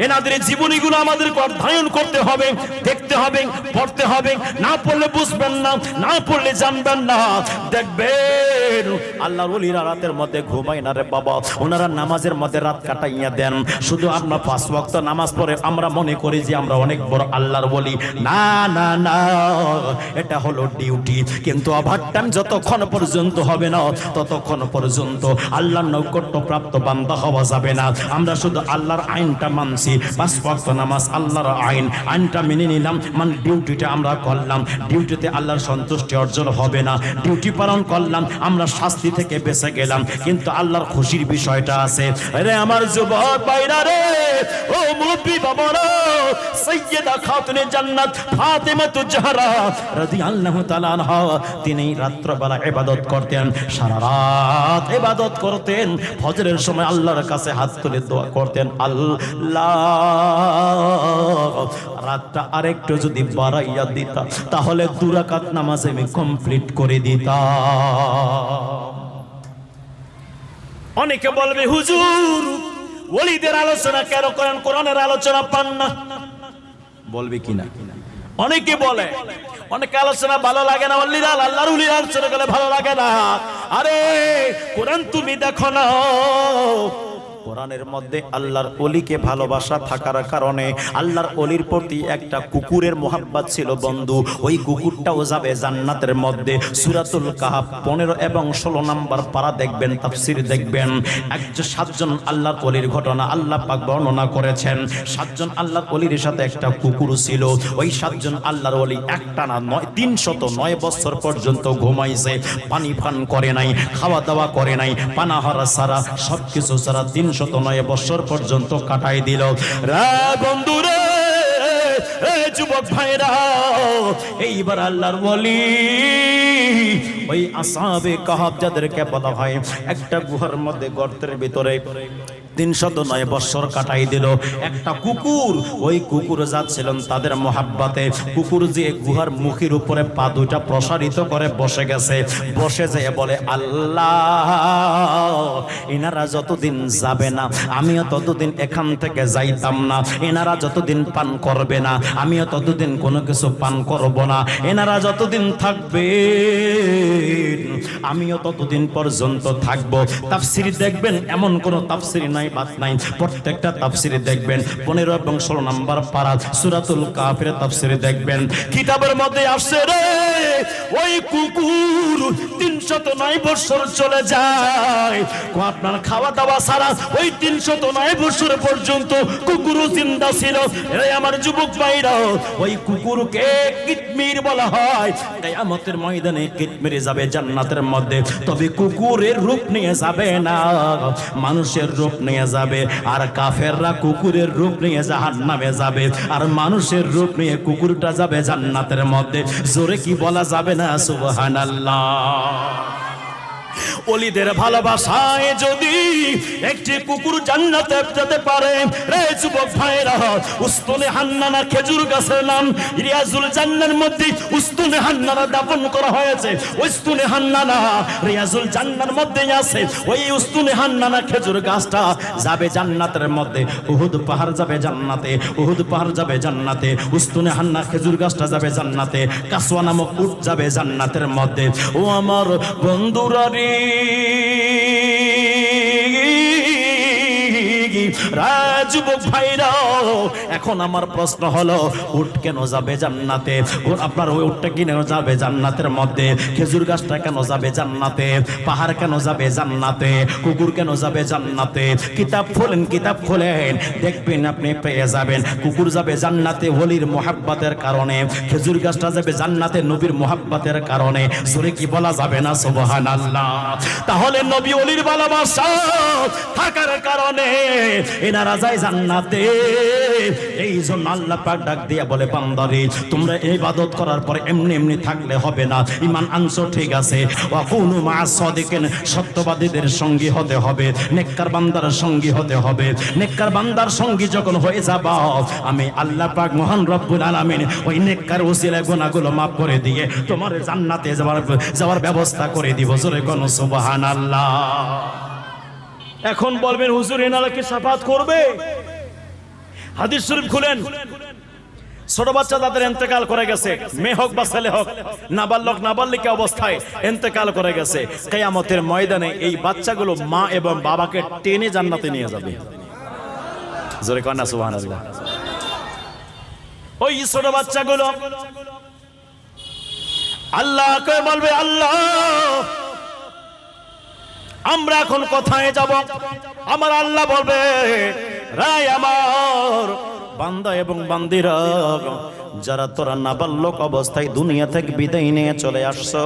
এনাদের জীবনীগুলো আমাদেরকে অধ্যয়ন করতে হবে, দেখতে হবে, পড়তে হবে। না পড়লে বুঝবেন না, না পড়লে জানবেন না। দেখবেন আল্লাহর ওলিরা রাতের মধ্যে ঘুমায় না রে বাবা, ওনারা নামাজের মধ্যে রাত কাটাইয়া দেন। শুধু আপনার 5 ওয়াক্ত নামাজ পড়ে আমরা মনে করি যে আমরা অনেক বড় আল্লাহর ওলি। না না না, এটা হলো ডিউটি। কিন্তু ওভারটাইম যতক্ষণ পর্যন্ত হবে না, ততক্ষণ পর্যন্ত আল্লাহর নৈকট্য প্রাপ্ত বান্দা হওয়া যাবে না। আমরা শুধু আল্লাহর আইনটা মানছি, 5 ওয়াক্ত নামাজ আল্লাহর আইনটা মেনে নিলাম, মানে ডিউটিটা আমরা করলাম। ডিউটিতে আল্লাহর সন্তুষ্টি অর্জন হবে না। ডিউটি পালন করলাম, আমরা শাস্তি থেকে বেঁচে গেলাম, কিন্তু আল্লাহর খুশির বিষয়টা আছে। আরে আমার যুবক ভাইরা রে, ও মুরব্বি বাবারা, সাইয়্যিদা খাতুনে জান্নাত ফাতেমাতুজ জাহরা রাদিয়াল্লাহু তাআলা আনহা, তিনি রাত্রবেলা ইবাদত করতেন, সারা রাত ইবাদত করতেন। ফজরের সময় আল্লাহর কাছে হাত তুলে দোয়া করতেন, আল্লাহ রাতটা আরেকটু যদি বাড়াইয়া দিতা তাহলে 2 রাকাত নামাজ আমি কমপ্লিট করে দিতাম। অনেকে বলবে হুজুর ওলিদের আলোচনা কেন করেন, কোরআনের আলোচনা পান না? বলবে কিনা? অনেকে বলে, অনেকে আলোচনা ভালো লাগে না, আল্লাহর ওলির আলোচনা করলে ভালো লাগে না। আরে কোরআন তুমি দেখো না, কোরআনের মধ্যে আল্লাহর ওলিকে ভালোবাসা থাকার কারণে আল্লাহর ওলির প্রতি একটা কুকুরের মোহাব্বত ছিল বন্ধু। ওই কুকুরটাও যাবে জান্নাতের মধ্যে। সূরাতুল কাহফ 15 এবং 16 নম্বর পারা দেখবেন, তাফসীর দেখবেন। একজন 7 জন আল্লাহর ওলির ঘটনা আল্লাহ পাক বর্ণনা করেছেন। 7 জন আল্লাহর ওলির সাথে একটা কুকুর ছিল। ওই 7 জন আল্লাহর ওলি একটানা 309 বছর পর্যন্ত ঘুমাইছে, পানি পান করে নাই, খাওয়া দাওয়া করে নাই, পানাহারা সারা সবকিছু সারা 309 বছর পর্যন্ত কাটাই দিল। রে বন্ধু রে, যুবক ভাইরা, এইবার আল্লাহর ওলি ওই আসহাবে কাহফ যাদেরকে বলা হয়, একটা গুহার মধ্যে গর্তের ভিতরে 309 বছর কাটাই দিল। একটা কুকুর, ওই কুকুর যাচ্ছিলেন তাদের মোহাব্বতে। কুকুর যে গুহার মুখের উপরে পা দুইটা প্রসারিত করে বসে গেছে। বসে যেয়ে বলে, আল্লাহ, এনারা যতদিন যাবে না আমিও ততদিন এখান থেকে যাইতাম না। এনারা যতদিন পান করবে না আমিও ততদিন কোনো কিছু পান করব না। এনারা যতদিন থাকবে আমিও ততদিন পর্যন্ত থাকবো। তাফসীর দেখবেন, এমন কোন তাফসীর নাই বাদ নাই, প্রত্যেকটা তাফসীরে দেখবেন। 15 এবং 16 নম্বর পারা সূরাতুল কাহফের তাফসীরে দেখবেন, কিতাবের মধ্যে আসছে রে, ওই কুকুর 309 বছর চলে যায়। আপনার খাওয়া দাওয়া সারা ওই 309 বছর পর্যন্ত কুকুরও জিন্দা ছিল। রে আমার যুবক ভাইরা, ওই কুকুরকে কিতমির বলা হয়। কিয়ামতের ময়দানে কিতমির যাবে জান্নাতের মধ্যে, তবে কুকুরের রূপ নিয়ে যাবে না, মানুষের রূপ নিয়ে যাবে। আর কাফেররা কুকুরের রূপ নিয়ে জাহান্নামে যাবে, আর মানুষের রূপ নিয়ে কুকুরটা যাবে জান্নাতের মধ্যে। জোরে কি বলা যাবে না সুবহানাল্লাহ? ওলিদের ভালোবাসায় যদি একটি কুকুর জান্নাতে যেতে পারে, রে যুবক ভাইরা, উস্তুনে হান্নানা খেজুর গাছের নাম রিয়াজুল জান্নাতের মধ্যে উস্তুনে হান্নানা দাফন করা হয়েছে। উস্তুনে হান্নানা রিয়াজুল জান্নাতের মধ্যে আছে। ওই উস্তুনে হান্নানা খেজুর গাছটা যাবে জান্নাতের মধ্যে। উহুদ পাহাড় যাবে জান্নাতে, উহুদ পাহাড় যাবে জান্নাতে। উস্তুনে হান্না খেজুর গাছটা যাবে জান্নাতে। কাসওয়া নামক উট যাবে জান্নাতের মধ্যে। ও আমার বন্ধুরা রে, যুবক ভাইরা, এখন আমার প্রশ্ন হলো, উট কেন যাবে জান্নাতে? আপনার ওই উটটা কেন যাবে জান্নাতের মধ্যে? খেজুর গাছটা কেন যাবে জান্নাতে? পাহাড় কেন যাবে জান্নাতে? কুকুর কেন যাবে জান্নাতে? কিতাব খোলেন, কিতাব খোলেন, দেখবেন আপনি পেয়ে যাবেন। কুকুর যাবে জান্নাতে ওলির মোহাব্বতের কারণে, খেজুর গাছটা যাবে জান্নাতে নবীর মোহাব্বতের কারণে। জোরে কি বলা যাবে না সুবহানাল্লাহ? তাহলে নবী ওলির ভালোবাসা থাকার কারণে এনারা যায় জান্নাতে। এই জন্য আল্লাহ পাক ডাক দিয়া বলে, বান্দারে, তোমরা ইবাদত করার পরে এমনি এমনি থাকলে হবে না। ঈমান আনছো ঠিক আছে, ওয়া কুনু মা'আস সাদিকিন, সত্যবাদীদের সঙ্গী হতে হবে, নেককার বান্দার সঙ্গী হতে হবে। নেককার বান্দার সঙ্গী যখন হয়ে যাবা, আমি আল্লাহ পাক মহান রব্বুল আলামিন ওই নেককার ওসিলায় গুনাহগুলো maaf করে দিয়ে তোমার জান্নাতে যাওয়ার ব্যবস্থা করে দিব। জোরে কোন সুবহানাল্লাহ? এখন বলবেন, হুজুর এনারা কি শাফাত করবে? হাদিস শরীফ খুলেন, ছোট বাচ্চা তাদের ইন্তেকাল করে গেছে, মেয়ে হোক বা ছেলে হোক, নাবালক নাবালিকা অবস্থায় ইন্তেকাল করে গেছে। কিয়ামতের ময়দানে এই বাচ্চাগুলো মা এবং বাবাকে টেনে জান্নাতে নিয়ে যাবে। জোরে কন্যা সুবহানাল্লাহ। ওই ছোট বাচ্চাগুলো আল্লাহকে বলবে, আল্লাহ, আমরা এখন কোথায় যাব? আমার আল্লাহ বলবে, রায় আমার বান্দা এবং বান্দিরা, যারা তোরা নাবালক অবস্থায় দুনিয়া থেকে বিদায় নিয়ে চলে আসছো,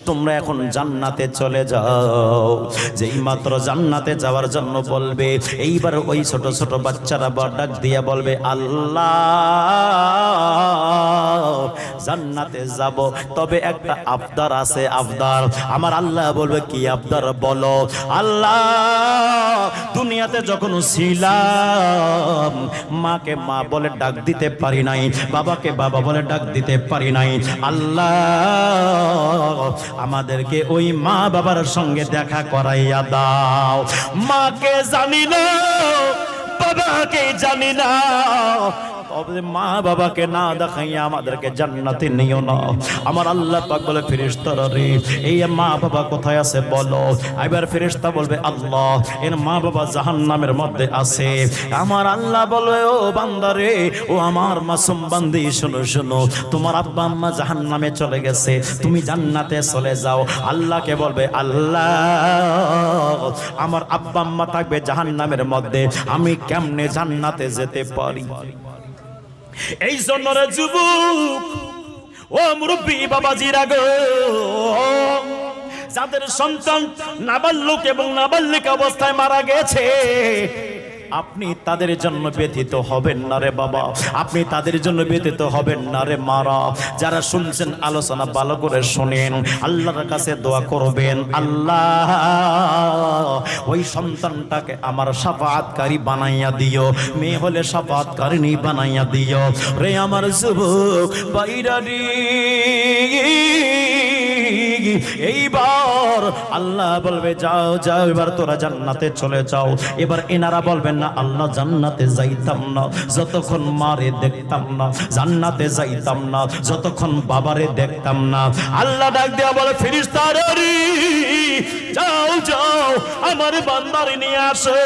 তোমরা এখন জান্নাতে চলে যাও। যেই মাত্র জান্নাতে যাওয়ার জন্য বলবে, এইবার ওই ছোট ছোট বাচ্চারা ডাক দিয়া বলবে, আল্লাহ, জান্নাতে যাব, তবে একটা আবদার আছে। আবদার? আমার আল্লাহ বলবে, কি আবদার বলো? আল্লাহ, দুনিয়াতে যখন ছিলাম মাকে মা বলে ডাক দিতে পারি নাই, বাবাকে বাবা বলে ডাক দিতে পারি নাই। আল্লাহ, আমাদেরকে ওই মা বাবার সঙ্গে দেখা করাইয়া দাও। মাকে জানি না, বাবাকে জানি না, মা বাবাকে না দেখাইয়া আমাদেরকে জান্নাতে নিও না। আমার আল্লাহ পাক বলে ফেরেশতারা রে এই মা বাবা কোথায় আছে বলো। এবার ফেরেশতা বলবে আল্লাহ এর মা বাবা জাহান্নামের মধ্যে আছে। আমার আল্লাহ বলবে ও বান্দা রে, ও আমার মাসুম বান্দি শোনো শোনো, তোমার আব্বা আম্মা জাহান্নামে চলে গেছে, তুমি জান্নাতে চলে যাও। আল্লাহকে বলবে আল্লাহ আমার আব্বা আম্মা থাকবে জাহান্নামের মধ্যে, আমি কেমনে জান্নাতে যেতে পারি? এই জন্য রে যুবক ও মুরব্বী বাবাজিরা গো, যাদের সন্তান নাবালক এবং নাবালিকা অবস্থায় মারা গেছে, আপনি তাদের জন্য ব্যথিত হবেন না রে বাবা, আপনি তাদের জন্য ব্যথিত হবেন না রে মারা। যারা শুনছেন আলোচনা ভালো করে শুনেন, আল্লাহর কাছে দোয়া করবেন, আল্লাহ ওই সন্তানটাকে আমার শাফাআতকারী বানাইয়া দিও, মেয়ে হলে শাফাআতকারিনী বানাইয়া দিও রে আমার যুবক বাইরানি। এইবার আল্লাহ বলবে যাও যাও, এবার তোরা জান্নাতে চলে যাও। এবার এনারা বলবেন না আল্লাহ জান্নাতে যাইতাম না যতক্ষণ মারে দেখতাম না, জান্নাতে যাইতাম না যতক্ষণ বাবারে দেখতাম না। আল্লাহ ডাক দেয়া বলে ফেরেশতারা রে যাও যাও আমার বান্দারে নিয়ে আসো,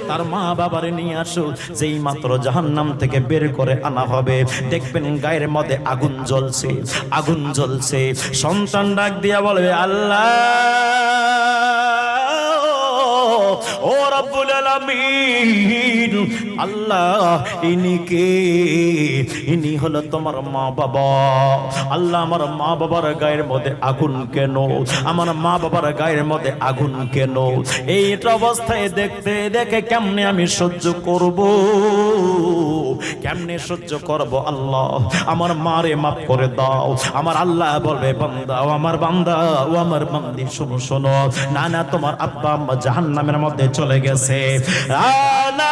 তার মা বাবারে নিয়ে আসো। যেই মাত্র জাহান্নাম থেকে বের করে আনা হবে, দেখবেন গায়ের মধ্যে আগুন জ্বলছে, আগুন জ্বলছে। সন্তান ডাক দিয়া বলবে আল্লাহ ও রব্বুল আলামিন, আল্লাহ ইনি কে? ইনি হলো তোমার মা বাবা। আল্লাহ আমার মা বাবার গায়ের মধ্যে আগুন কেন? আমার মা বাবার গায়ের মধ্যে আগুন কেন? এইটা অবস্থায় দেখতে দেখে কেমনে আমি সহ্য করব, কেমনে সহ্য করব? আল্লাহ আমার মারে মাফ করে দাও। আমার আল্লাহ বলবে বান্দা ও আমার বান্দা ও আমার বান্দি শোনো শোনো, না না তোমার আব্বা আম্মা জাহান্নামের মধ্যে চলে গেছে, না না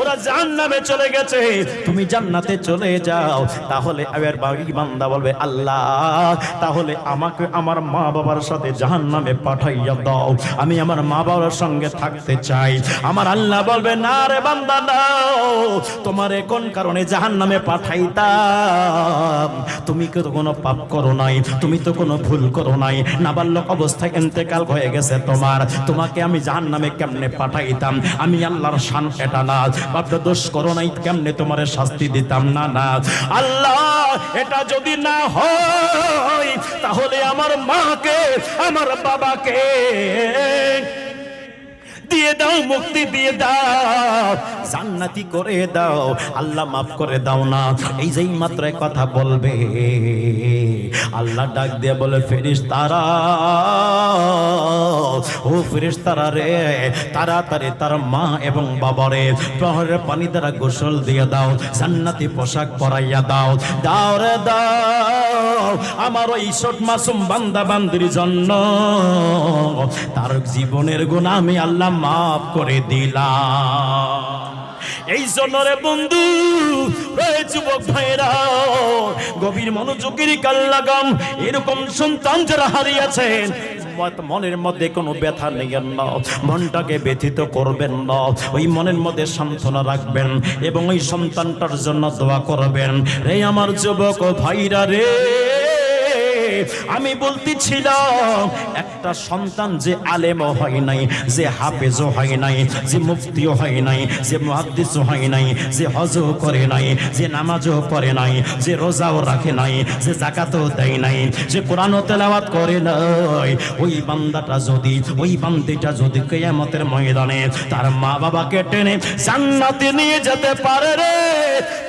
ওরা জাহান্নামে চলে গেছে, তুমি জান্নাতে চলে যাও। তাহলে এবার বান্দা বলবে আল্লাহ তাহলে আমাকে আমার মা বাবার সাথে জাহান্নামে পাঠাইয়া দাও, আমি আমার মা বাবার সঙ্গে থাকতে চাই। আমার আল্লাহ বলবে না রে বান্দা নাও, তোমারে কোন কারণে জাহান্নামে পাঠাইতাম? তুমি তো কোনো পাপ করো নাই, তুমি তো কোনো ভুল করো নাই, নাবালক অবস্থায় ইন্তেকাল হয়ে গেছে তোমার, তোমাকে আমি জাহান্নামে কেমনে পাঠাইতাম? আমি আল্লাহর শান এটা না, বাপ দোষ করো নাই কেমনে তোমারে শাস্তি দিতাম? না না আল্লাহ এটা যদি না হয় তাহলে আমার মাকে আমার বাবাকে দিয়ে দাও, মুক্তি দিয়ে দাও, জান্নাতি করে দাও, আল্লাহ মাফ করে দাও না। এই যেই মাত্র কথা বলবে আল্লাহ ডাক দিয়ে বলে ফেরেশতারা ও ফেরেশতারা রে তাড়াতাড়ি তার মা এবং বাবারে প্রহরের পানি দ্বারা গোসল দিয়ে দাও, জান্নাতি পোশাক পরাইয়া দাও, দাও রে দাও আমার ওই ছোট মাসুম বান্দা বান্দির জন্য তার জীবনের গুনাহ আমি আল্লাহ মাফ করে দিলাম। এই জন্য রে বন্ধু যুবক ভাইরা গভীর মনোযোগের কাল লাগাম, এরকম সন্তান যারা হারিয়েছেন মনের মধ্যে কোনো ব্যথা নেবেন না, মনটাকে ব্যথিত করবেন না, ওই মনের মধ্যে সান্ত্বনা রাখবেন এবং ওই সন্তানটার জন্য দোয়া করবেন। রে আমার যুবক ভাইরা রে আমি বলতেছিলাম একটা সন্তান যে আলেমও হয় নাই, যে হাফেজও হয় নাই, যে মুফতিও হয় নাই, যে মুহাদ্দিসও হয় নাই, যে হজও করে নাই, যে নামাজও পড়ে নাই, যে রোজাও রাখে নাই, যে যাকাতও দেয় নাই, যে কোরআনও তেলাওয়াত করে নাই, ওই বান্দাটা যদি ওই বান্দিটা যদি কিয়ামতের ময়দানে তার মা বাবাকে টেনে জান্নাতে নিয়ে যেতে পারে রে,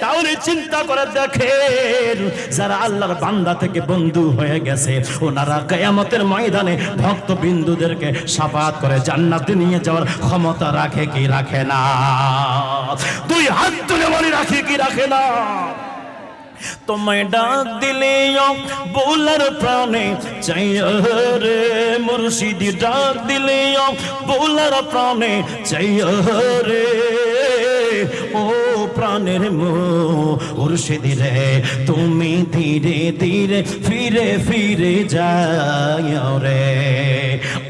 তাহলে চিন্তা করে দেখেন যারা আল্লাহর বান্দা থেকে বন্ধু হয়ে গেছে ওনারা কিয়ামতের ময়দানে ভক্ত বিন্দুদেরকে শাফাআত করে জান্নাতে নিয়ে যাওয়ার ক্ষমতা রাখে কি রাখে না? দুই হাত তুলে বলি রাখে কি রাখে না? তোমায় ডাক দিলে বোলার প্রাণে চাই রে মুর্শিদি, ডাক দিলে বোলার প্রাণে চাই রে ও প্রাণের মুর্শিদি রে, তুমি ধীরে ধীরে ফিরে ফিরে যাও রে,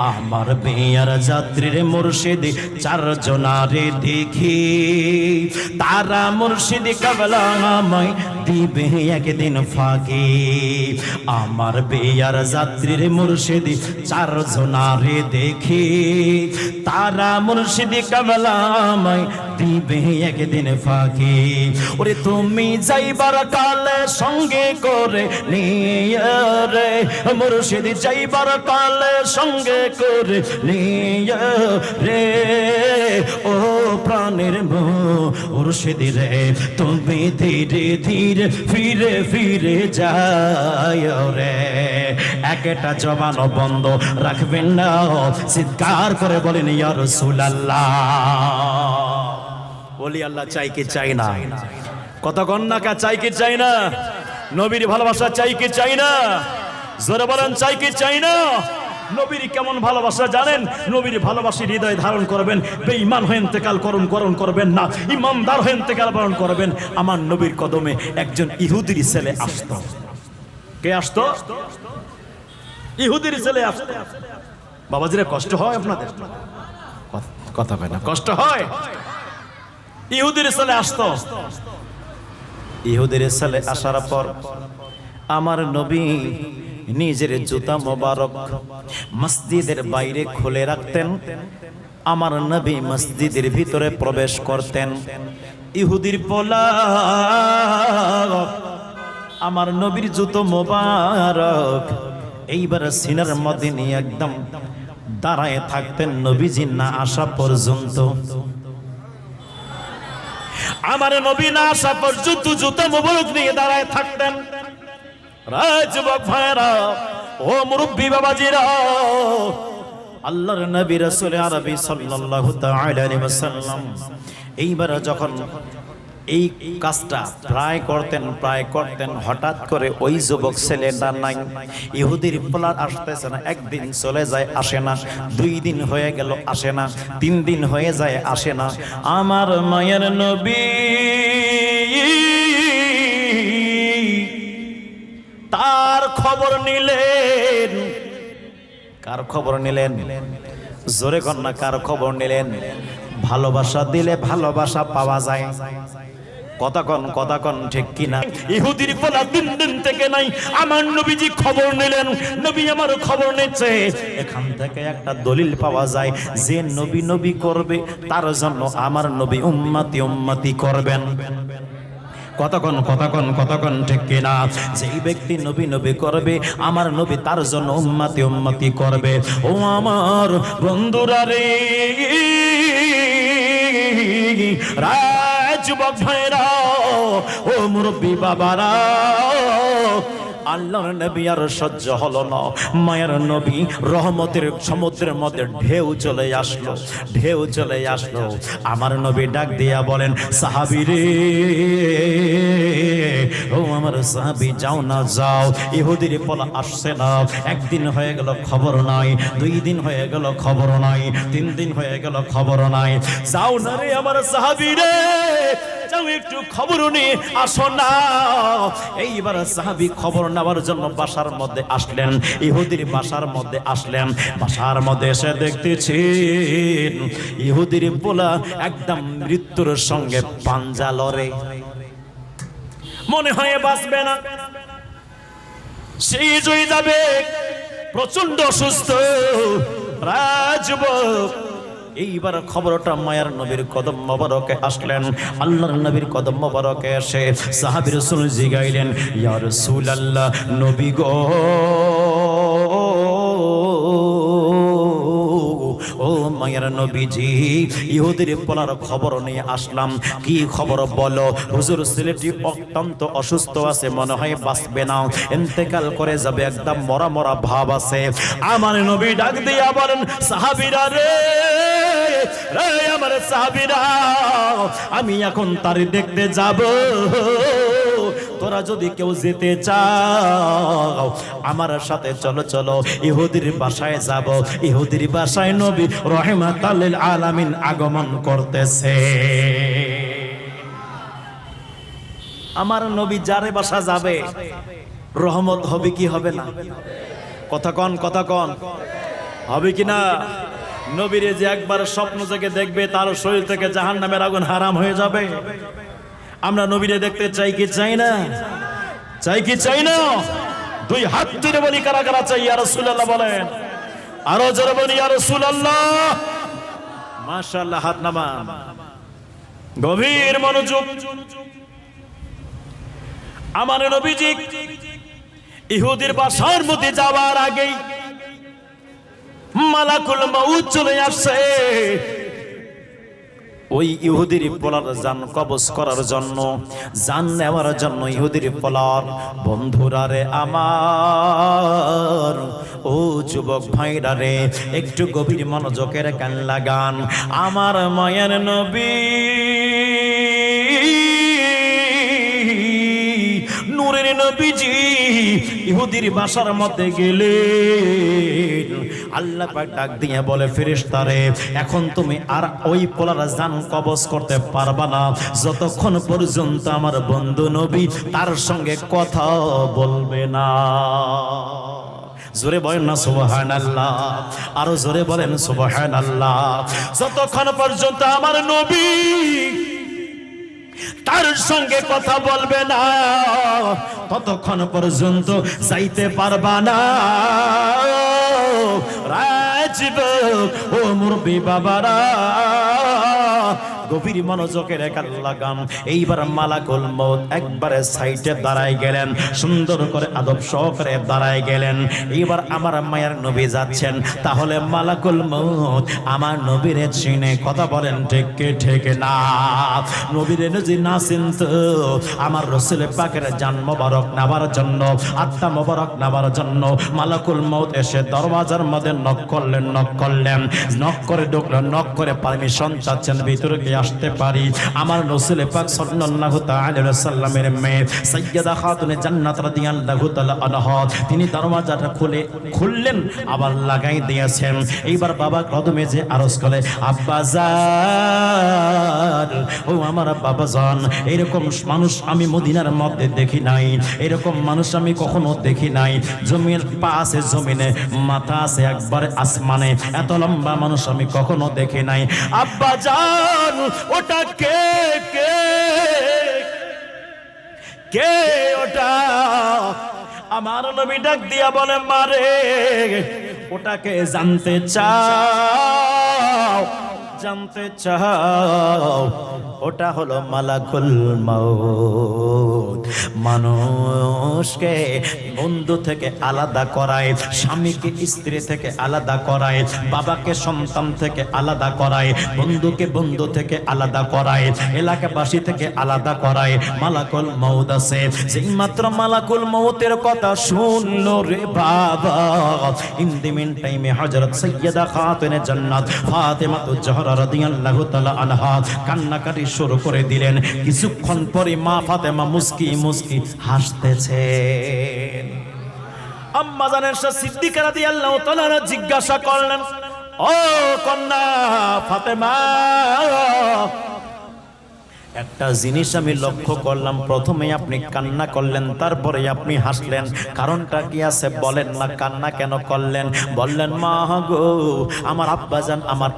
আমার বিয়ার যাত্রীর মুর্শিদ চারজনারে দেখি, তারা মুর্শিদ কাবলা আমায় দিবে একদিন ফাঁকি। আমার বিয়ার যাত্রীর মুর্শিদ চারজনারে দেখি, তারা মুর্শিদ কাবলা আমায় দিবে একদিন ফাঁকি। ওরে তুমি যাইবার কালে সঙ্গে করে নিয়ে রে, মুর্শিদ যাইবার কালে সঙ্গে করে নিয়ে রে, ও প্রাণের মুর্শিদ রে, তুমি ধীরে ধীরে ফিরে ফিরে যায় রে। একটা জবান বন্ধ রাখবেন না, চিৎকার করে বলেন ইয়া রাসূলুল্লাহ। বলি আল্লাহ চাই কি চাই না? কত গন্নাকা চাই কি চাই না? নবীর ভালোবাসা চাই কি চাই না? জোরে বলেন চাই কি চাই না? নবীর কেমন ভালোবাসা জানেন? নবীর ভালোবাসি হৃদয় ধারণ করবেন, বেঈমান হয়ে ইন্তেকাল করবেন না, ইমানদার হয়ে ইন্তেকাল বরণ করবেন। আমার নবীর কদমে একজন ইহুদির ছেলে আসতো। কে আসতো? ইহুদির ছেলে আসতো। বাবাজিরা কষ্ট হয় আপনাদের? কথা কয় না, কষ্ট হয়? ইহুদির ছেলে আসতো। ইহুদির ছেলে আসার পর আমার নবী নিজের জুতা মোবারক মসজিদের বাইরে খুলে রাখতেন। আমার নবী মসজিদের ভিতরে প্রবেশ করতেন। ইহুদির পোলা আমার নবীর জুতো মোবারক এইবার সিনার মধ্যে নিয়ে একদম দাঁড়ায় থাকতেন নবীজি না আসা পর্যন্ত। আমার নবী না আসা পর্যন্ত জুতো মোবারক নিয়ে দাঁড়ায় থাকতেন। যুবক ভাইরা, ও মুরব্বী বাবাজিরা, আল্লাহর নবী রাসূল আরবি সাল্লাল্লাহু তাআলা আলাইহি ওয়াসাল্লাম এইবার যখন এই কাজটা প্রায় করতেন হঠাৎ করে ওই যুবক ছেলেটা নাই। ইহুদির পোলা আসতেছে না, একদিন চলে যায় আসে না, 2 দিন হয়ে গেল আসে না, 3 দিন হয়ে যায় আসে না। আমার মায়ের নবী তার খবর নিলেন। কার খবর নিলেন? জোরে কন্যা, কার খবর নিলেন? ভালোবাসা দিলে ভালোবাসা পাওয়া যায়। কথা কন ঠিক কিনা? ইহুদির পোলা দিন থেকে নাই, আমার নবীজি খবর নিলেন। নবী আমার খবর নিচ্ছে। এখান থেকে একটা দলিল পাওয়া যায়, যে নবী করবে তার জন্য আমার নবী উম্মতি করবেন। কতক্ষণ ঠিক কিনা? যেই ব্যক্তি নবী করবে আমার নবী তার জন্য উম্মতি করবে। ও আমার বন্ধুরা রে, যুবক ভাইরা, ও মুরব্বী বাবারা, আল্লাহর নবী আর সহ্য হলো না। মায়ের নবী রহমতের সমুদ্রের মধ্যে ঢেউ চলে আসলো। আমার নবী ডাক দিয়া বলেন, সাহাবী রে, ও আমার সাহাবী, যাও না যাও। ইহুদির পোলা আসছে না, 1 দিন হয়ে গেল খবর নাই, 2 দিন হয়ে গেল খবর নাই, 3 দিন হয়ে গেল খবর নাই। যাও না রে আমার সাহাবী রে, যাও একটু খবর নিয়ে আসো না। এইবার সাহাবী খবর নেওয়ার জন্য বাসার মধ্যে আসলেন, ইহুদির বাসার মধ্যে আসলেন। বাসার মধ্যে এসে দেখতেছেন ইহুদির পোলা একদম মৃত্যুর সঙ্গে পাঞ্জা লড়ে। মনে হয় বাঁচবে না, সেই জয় যাবে, প্রচন্ড অসুস্থ রাজযুবক। এইবার খবরটা মায়ার নবীর কদম মোবারকে আসলেন। আল্লাহর নবীর কদম মোবারকে এসে সাহাবী রাসূল জিগাইলেন, ইয়া রাসূলুল্লাহ, নবী গো, ও মায়ের নবীজি, ইহুদির পোলার খবর নিয়ে আসলাম। কি খবর বলো? হুজুর, ছেলেটি অত্যন্ত অসুস্থ আছে, মনে হয় বাঁচবে না, ইন্তেকাল করে যাবে, একদম মরা ভাব আছে। আমার নবী ডাক দিয়া বলেন, সাহাবীরা রে, আমার সাহাবীরা, আমি এখন তার দেখতে যাব। তোরা যদি কেউ যেতে চাও আমার সাথে চলো, ইহুদির বাসায় যাব। ইহুদির বাসায় নবী রাহমাতাল লিল আলামিন আগমন করতেছে। আমার নবী যারে বাসা যাবে রহমত হবে কি হবে না? কথা কন। হবে কি না? নবীরে যে একবার স্বপ্ন থেকে দেখবে তার শরীর থেকে জাহান্নামের আগুন হারাম হয়ে যাবে। আমরা নবীরে দেখতে চাই কি চাই না? চাই কি চাই না? দুই হাত তুলে বলি কারা কারা চাই ইয়া রাসূলুল্লাহ বলেন, আরো জোরে বলি ইয়া রাসূলুল্লাহ। মাশাআল্লাহ, হাত নামান, গভীর মনোযোগ। আমার নবীজি ইহুদির বাসার মধ্যে যাওয়ার আগেই মালাকুল মউত চলে আসছে ওই ইহুদির পোলার জান কবজ করার জন্য, জান নেওয়ার জন্য। ইহুদির পোলার বন্ধুরা রে আমার, ও যুবক ভাইরা রে, একটু গভীর মনোযোগের কান লাগান। আমার মায়ের নবী নূরের নবীজি ইহুদির বাসার মধ্যে গেলে আল্লাহ পাক ডাক দিয়ে বলে, ফেরেশতারে এখন তুমি আর ওই পোলার জান কবজ করতে পারবা না যতক্ষণ পর্যন্ত আমার বন্ধু নবী তার সঙ্গে কথা বলবে না। জোরে বলেন না সুবহানাল্লাহ, আরো জোরে বলেন সুবহানাল্লাহ। যতক্ষণ পর্যন্ত আমার নবী তার সঙ্গে কথা বলবে না ততক্ষণ পর্যন্ত যাইতে পারবা না। রাজীব ও মুরব্বি বাবারা, গভীর মনোযোগের এক লাগাম। এইবার মালাকুল মউত একবারে সাইডে দাঁড়ায় গেলেন, সুন্দর করে আদব সহকারে দাঁড়ায় গেলেন। এইবার আমার মায়ের নবী যাচ্ছেন, তাহলে মালাকুল মউত আমার নবীরে চিনে, কথা বলেন ঠিক কি ঠিক না? নবীরে যদি না চিনত, আমার রাসূল পাকের জান মোবারক নেবার জন্য, আত্মা মোবারক নেবার জন্য মালাকুল মউত এসে দরওয়াজার মধ্যে নক করলেন, নক করে ঢুকলেন, নক করে পারমিশন চাচ্ছেন ভিতরে কি আসতে পারি? আমার রাসূল পাক সাল্লাল্লাহু তাআলা আলাইহি ওয়াসাল্লামের মেয়ে সাইয়্যিদা খাতুনে জান্নাত রাদিয়াল্লাহু তাআলা আনহা, তিনি দরওয়াজাটা খুললেন, আবার লাগাই দিয়েছেন। এইবার বাবা কদমে যে আরজ করে, আব্বাজান, ও আমার বাবাজান, এরকম মানুষ আমি মদিনার মধ্যে দেখি নাই, এরকম মানুষ আমি কখনো দেখি নাই। জমির পা আছে জমিনে, মাথা আছে একবারে আসমানে, এত লম্বা মানুষ আমি কখনো দেখি নাই। আব্বাজান, ওটা কে কে কে ওটা? আমার নবী ডাক দিয়া বলে, মারে ওটাকে জানতে চাও, জানতে চাও? ওটা হলো মালাকুল মউত। মানুষকে বন্ধু থেকে আলাদা করায়, স্বামীকে স্ত্রী থেকে আলাদা করায়, বাবাকে সন্তান থেকে আলাদা করায়, বন্ধুকে বন্ধু থেকে আলাদা করায়, এলাকাবাসী থেকে আলাদা করায়। মালাকুল মউত আছে। যেই মাত্র মালাকুল মউতের কথা শুনলো রে বাবা, ইন দি মিন টাইমে হযরত সাইয়্যিদা খাতুনে জান্নাত ফাতেমাতুজ জহরা রাদিয়াল্লাহু তাআলা আনহা কান্নাকাটি শুরু করে দিলেন। কিছুক্ষণ পরে মা ফাতেমা মুস্কি মুস্কি হাসতেছেন। আম্মা জানের সিদ্দিকা রাদিয়াল্লাহু তাআলা জিজ্ঞাসা করলেন, ও কন্যা ফাতেমা, একটা জিনিস আমি লক্ষ্য করলাম, প্রথমে আপনি কান্না করলেন, তারপরে আপনি হাসলেন, কারণটা কি আছে বলেন না? কান্না কেন করলেন? বললেন, মা গো, আমার আব্বাজান আমার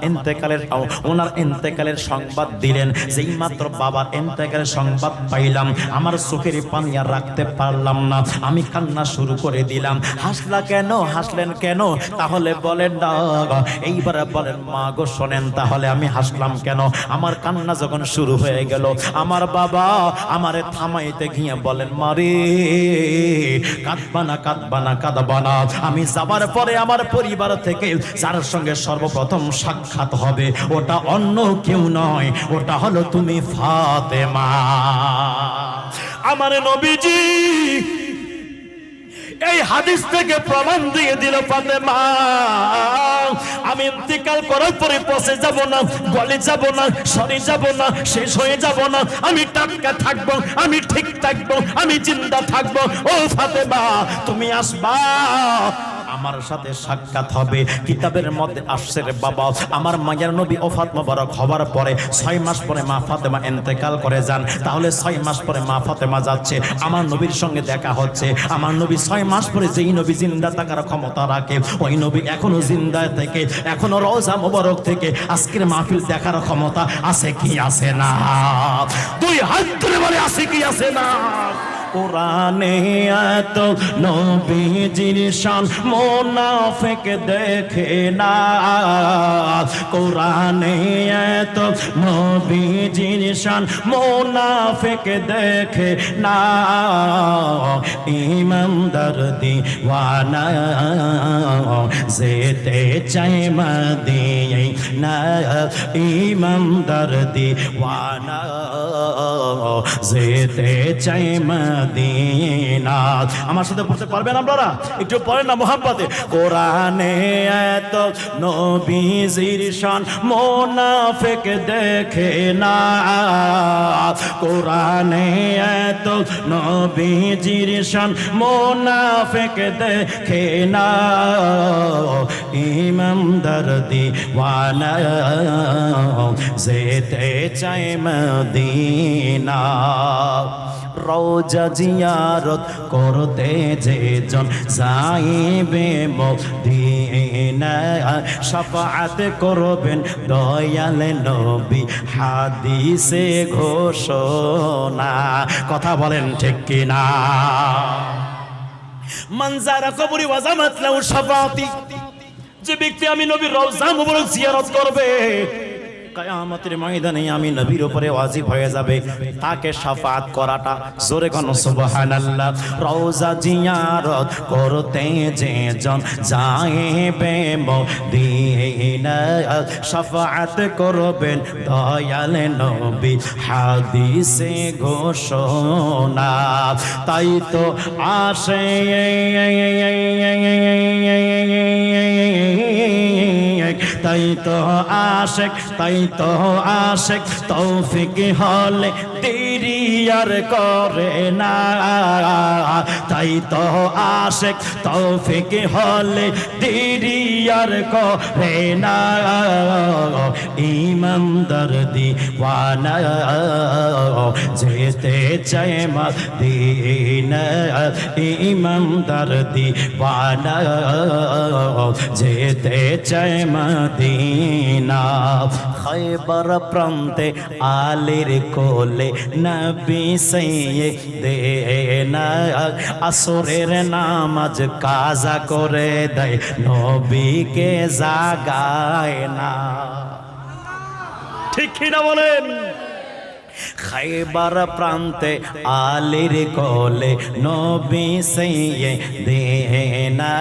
ওনার ইন্তেকালের সংবাদ দিলেন। যেই মাত্র বাবার ইন্তেকালের সংবাদ পাইলাম, আমার চোখের পানি আর রাখতে পারলাম না, আমি কান্না শুরু করে দিলাম। হাসলা কেন? হাসলেন কেন? তাহলে বলেন না। এইবারে বলেন, মা গো শোনেন, তাহলে আমি হাসলাম কেন? আমার কান্না যখন শুরু হয়ে গেল, আমার বাবা আমারে থামাইতে গিয়ে বলেন, মারে কাঁদবানা কাঁদবানা কাঁদবানা, আমি যাবার পরে আমার পরিবার থেকে যার সঙ্গে সর্বপ্রথম সাক্ষাৎ হবে ওটা অন্য কেউ নয়, ওটা হলো তুমি ফাতেমা। আমার নবীজি এই হাদিস থেকে প্রমাণ দিয়ে দিল, ফাতেমা আমি ইন্তেকাল করার পরে পচে যাব না, গলে যাব না, সরে যাব না, শেষ হয়ে যাব না, আমি টাটকা থাকবো, আমি ঠিক থাকবো, আমি জিন্দা থাকবো। ও ফাতেমা, তুমি আসবা, আমার সাথে সাক্ষাৎ হবে। কিতাবের মধ্যে আসছে রে বাবা, আমার মায়ের নবী ওফাত মোবারক হবার পরে 6 মাস পরে মা ফাতেমা ইন্তেকাল করে যান। তাহলে 6 মাস পরে মা ফাতেমা যাচ্ছে, আমার নবীর সঙ্গে দেখা হচ্ছে। আমার নবী 6 মাস পরে যেই নবী জিন্দা থাকার ক্ষমতা রাখে, ওই নবী এখনো জিন্দা থেকে, এখনো রওজা মোবারক থেকে আজকের মাহফিল দেখার ক্ষমতা আছে কি আছে না? দুই হাত ধরে বলে আছে কি আছে না? কোরআনে এত নবীজির শান মুনাফিক দেখে না। কোরআনে এত নবীজির শান মুনাফিক দেখে না। ইমানদার দিওয়ানা যেতে চায় মদিনা। ইমানদার দিওয়ানা যেতে চায় মদিনা। আমার সাথে পড়তে পারবেন আপনারা? একটু পড়েন না মোহাব্বতে। কোরআনে এত নবীজির শান মুনাফিক দেখে না। কোরআনে এত নবীজির শান মুনাফিক দেখে না। ইমানদার দিওয়ানা যেতে চায় মদিনা। রওজা জিয়ারত করতে যেজন যাইবে মদিনা। শাফাআত করবেন দয়াল নবী হাদিসে ঘোষণা। কথা বলেন ঠিক কিনা? মানজারা কবরি ওয়াজামাত লাহু শাফাআতি, যে ব্যক্তি আমি নবীর রওজা মুবারক জিয়ারত করবে, কিয়ামতের ময়দানে আমি নবীর উপরে ওয়াজিব হয়ে যাবে তাকে শাফাআত করাটা। জোরে কোন সুবহানাল্লাহ। রওজা জিয়ারত করতে যেজন যাইবে মদিনা। শাফাআত করবেন দয়াল নবী হাদিসে ঘোষণা। তাই তো আসে তাই তো আশেক, তাই তো আশেক তৌফিক হলে দেরি আর করে না। তাই তো আশেক তৌফিক হলে দেরি আর করে না। ইমানদার দিওয়ানা যেতে চায় মদিনা। ইমানদার দিওয়ানা যেতে চায় মদিনা। খায়বার প্রান্তে আলীর কোলে নবী সাইয়েদেনা। আসরের নামাজ কাজা করে দেয়, নবীকে জাগায় না। ঠিক কিনা বলেন? খায়বার প্রান্তে আলীর কোলে নবী সাইয়েদেনা।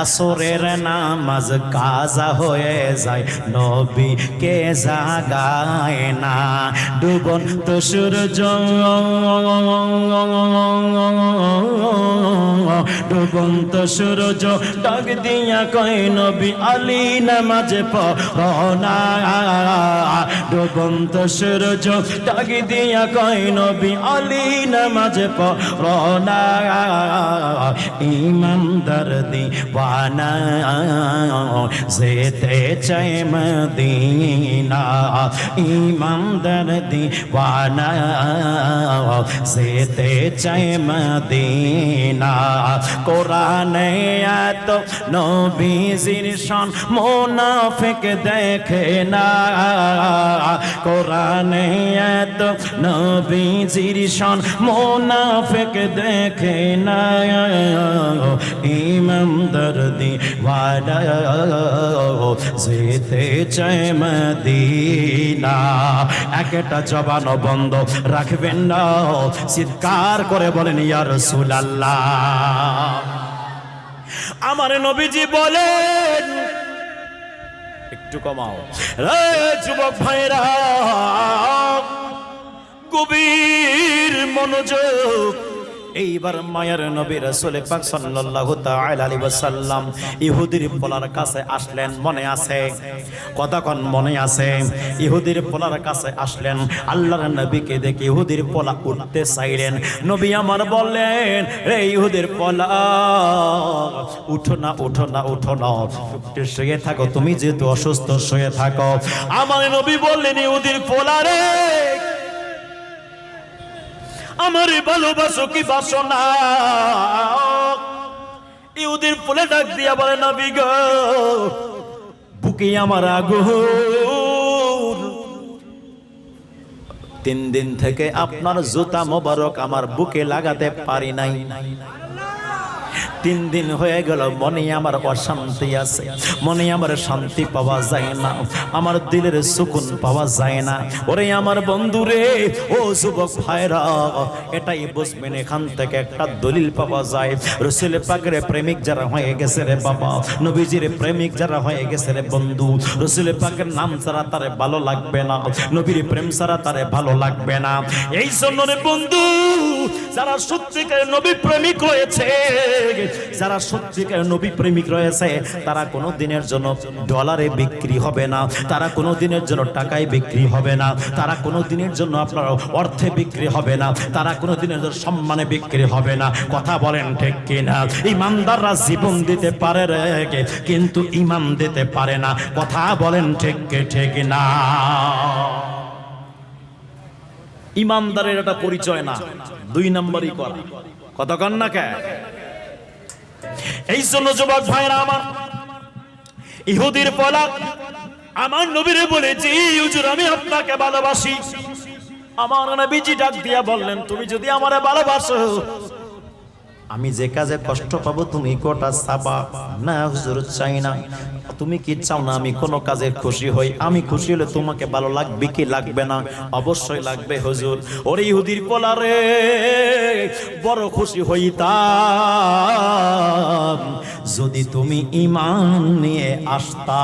আসরের নামাজ কাজা হয়ে যায়, নবীকে জাগায় না। ডুবন্ত সূর্য, ডুবন্ত সূর্য ডাক দিয়া কয় নবী আলী নামাজ পড়না। ডুবন্ত সূর্য ডাক দিয়া কয় নবী আলী নামাজ পড়না। ইমানদার দিওয়ানা যেতে চায় মদিনা। ইমানদার দিওয়ানা যেতে চায় মদিনা। কোরআনে এত নবীজির শান মুনাফিক দেখে না। কোরআনে এত নবীজির শান মুনাফিক দেখে না। ইমানদার দিওয়ানা যেতে চায় মদিনা। একটা জবান বন্ধ রাখবেন না, চিৎকার করে বলেন ইয়া রাসূলুল্লাহ। আমার নবীজি বলেন, একটু কমাও রে যুবক ভাইরা, গভীর মনোযোগ এইবার মায়ের নবী রাসূল পাক সাল্লাল্লাহু তাআলা আলাইহি ওয়াসাল্লাম ইহুদির পোলার কাছে আসলেন, মনে আছে? কতক্ষণ মনে আছে? ইহুদির পোলার কাছে আসলেন, আল্লাহর নবীকে দেখে ইহুদির পোলা উঠতে চাইলেন। নবী আমার বললেন, রে ইহুদির পোলা, উঠো না, উঠো না, উঠো না, একটু শুয়ে থাকো, তুমি যেহেতু অসুস্থ শুয়ে থাকো। আমার নবী বললেন, ইহুদির পোলা রে, আমারে ভালোবাসো কি বাসো না? ইহুদির পোলা ডাক দিয়া বলে, নবী গো, বুকে আমার আগুন, 3 দিন থেকে আপনার জুতা মোবারক আমার বুকে লাগাতে পারি নাই। 3 দিন হয়ে গেল, মনে আমার অশান্তি আছে, মনে আমার শান্তি পাওয়া যায় না, আমার দিলের সুকুন পাওয়া যায় না। ওরে আমার বন্ধু রে, ও যুবক ভাইরা, এটাই বুঝবেন, এখান থেকে একটা দলিল পাওয়া যায়। রাসূল পাকের প্রেমিক যারা হয়ে গেছে রে বাবা, নবীজির প্রেমিক যারা হয়ে গেছে রে বন্ধু, রাসূল পাকের নাম ছাড়া তারে ভালো লাগবে না, নবীর প্রেম ছাড়া তারে ভালো লাগবে না। এই জন্য রে বন্ধু, যারা সত্যিকার নবী প্রেমিক রয়েছে, যারা সত্যিকার নবী প্রেমিক রয়েছে, তারা কোনো দিনের জন্য ডলারে বিক্রি হবে না, তারা কোনো দিনের জন্য টাকায় বিক্রি হবে না, তারা কোনো দিনের জন্য আপনার অর্থে বিক্রি হবে না, তারা কোনো দিনের জন্য সম্মানে বিক্রি হবে না। কথা বলেন ঠিক কিনা? ইমানদাররা জীবন দিতে পারে রে, কিন্তু ইমান দিতে পারে না। কথা বলেন ঠিক ঠিক না? ইমানদারের এটা পরিচয় না, 2 নম্বরই করা। কতক্ষণ না কে? এই জন্য যুবক ভাইরা আমার, ইহুদির পোলা আমার নবীরে বলেছি, হুজুর আমি আপনাকে ভালোবাসি। আমার নবীজি ডাক দিয়া বললেন, তুমি যদি আমারে ভালোবাসো, আমি যে কাজে কষ্ট পাবো তুমি কোটা চাবা না? হুজুর চাই না। তুমি কি চাও না আমি কোন কাজে খুশি হই? আমি খুশি হলে তোমাকে ভালো লাগবে কি লাগবে না? অবশ্যই লাগবে হুজুর। ওরে ইহুদির পোলা রে, বড় খুশি হইতাম যদি তুমি ঈমান নিয়ে আসতা।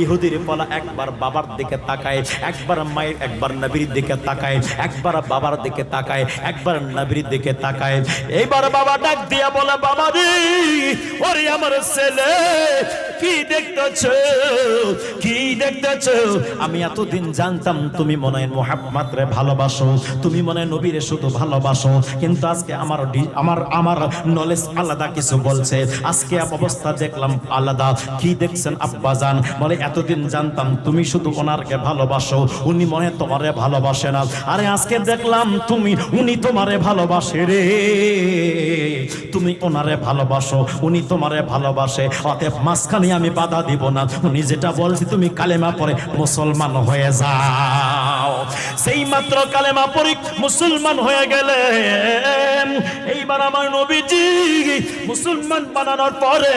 ইহুদির পোলা একবার বাবার দিকে তাকায়, একবার মায়ের, একবার নবীর দিকে তাকায়, একবার বাবার দিকে তাকায়, একবার নবীর দিকে তাকায়। এইবার বাবা ডাক দিয়া বলে, বাবা রে, ওরে আমার ছেলে, কি দেখতেছো, কি দেখতেছো? আমি এতদিন জানতাম তুমি মনে হয় মুহাম্মদ রে ভালোবাসো, তুমি মনে হয় নবীরে শুধু ভালোবাসো, কিন্তু আজকে আমার নলেজ আলাদা কিছু বলছে। আজকে অবস্থা দেখলাম আলাদা। কি দেখছেন আব্বাজান? বলে এতদিন জানতাম তুমি শুধু ওনারকে ভালোবাসো, উনি মনে তোমারে ভালোবাসে না। আরে আজকে দেখলাম উনি তোমারে ভালোবাসে রে, তুমি ওনারে ভালোবাসো, উনি তোমারে ভালোবাসে। অতএব মাঝখানে আমি বাধা দিব না, উনি যেটা বলছি তুমি কালেমা পড়ে মুসলমান হয়ে যাও। সেই মাত্র কালেমা পড়ে মুসলমান হয়ে গেলে, এইবার আমার নবীজি মুসলমান বানানোর পরে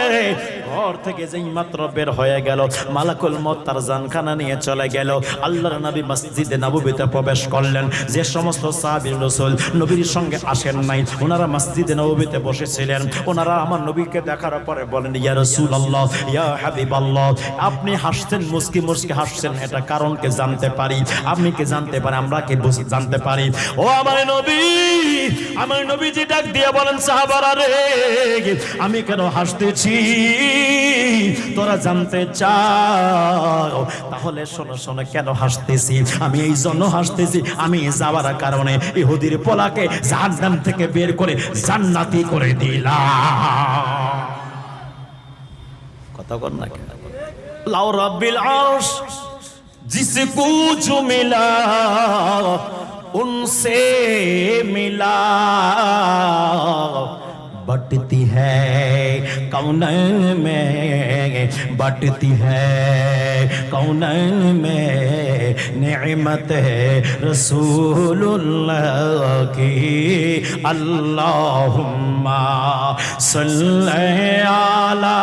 ঘর থেকে যেই মাত্র বের হয়ে গেল, মালাকুল মউত তার জানখানা নিয়ে চলে গেল। আল্লাহর নবী মসজিদে নববীতে প্রবেশ করলেন। যে সমস্ত সাহাবী রাসূল নবীর সঙ্গে আসেন নাই, ওনারা মসজিদে নববীতে বসেছিলেন। ওনারা আমার নবীকে দেখার পরে বলেন, ইয়া রাসূলুল্লাহ, ইয়া হাবিবাল্লাহ, আপনি হাসছেন, মুস্কি মুস্কি হাসছেন, এটা কারণকে জানতে পারি? আপনি কি জানতে পারেন? আমরা কি জানতে পারি? ও আমার নবী, আমার নবীজি ডাক দিয়ে বলেন, সাহাবারা রে, আমি কেন হাসতেছি তোরা জানতে চাও? তাহলে শোনো শোনো, কেন হাসতেছি? আমি এই জন্য হাসতেছি, আমি যাওয়ার কারণে ইহুদির পোলাকে জাহান্নাম থেকে বের করে জান্নাতি করে দিলাম। কথা বল না কেন? লাউ রাব্বিল আরশ জিসকু जो मिला उनसे मिला, बटती है कौनन में, बटती है कौनन में नेमत है रसूलुल्लाह की। अल्लाहुम्मा सल्ली अला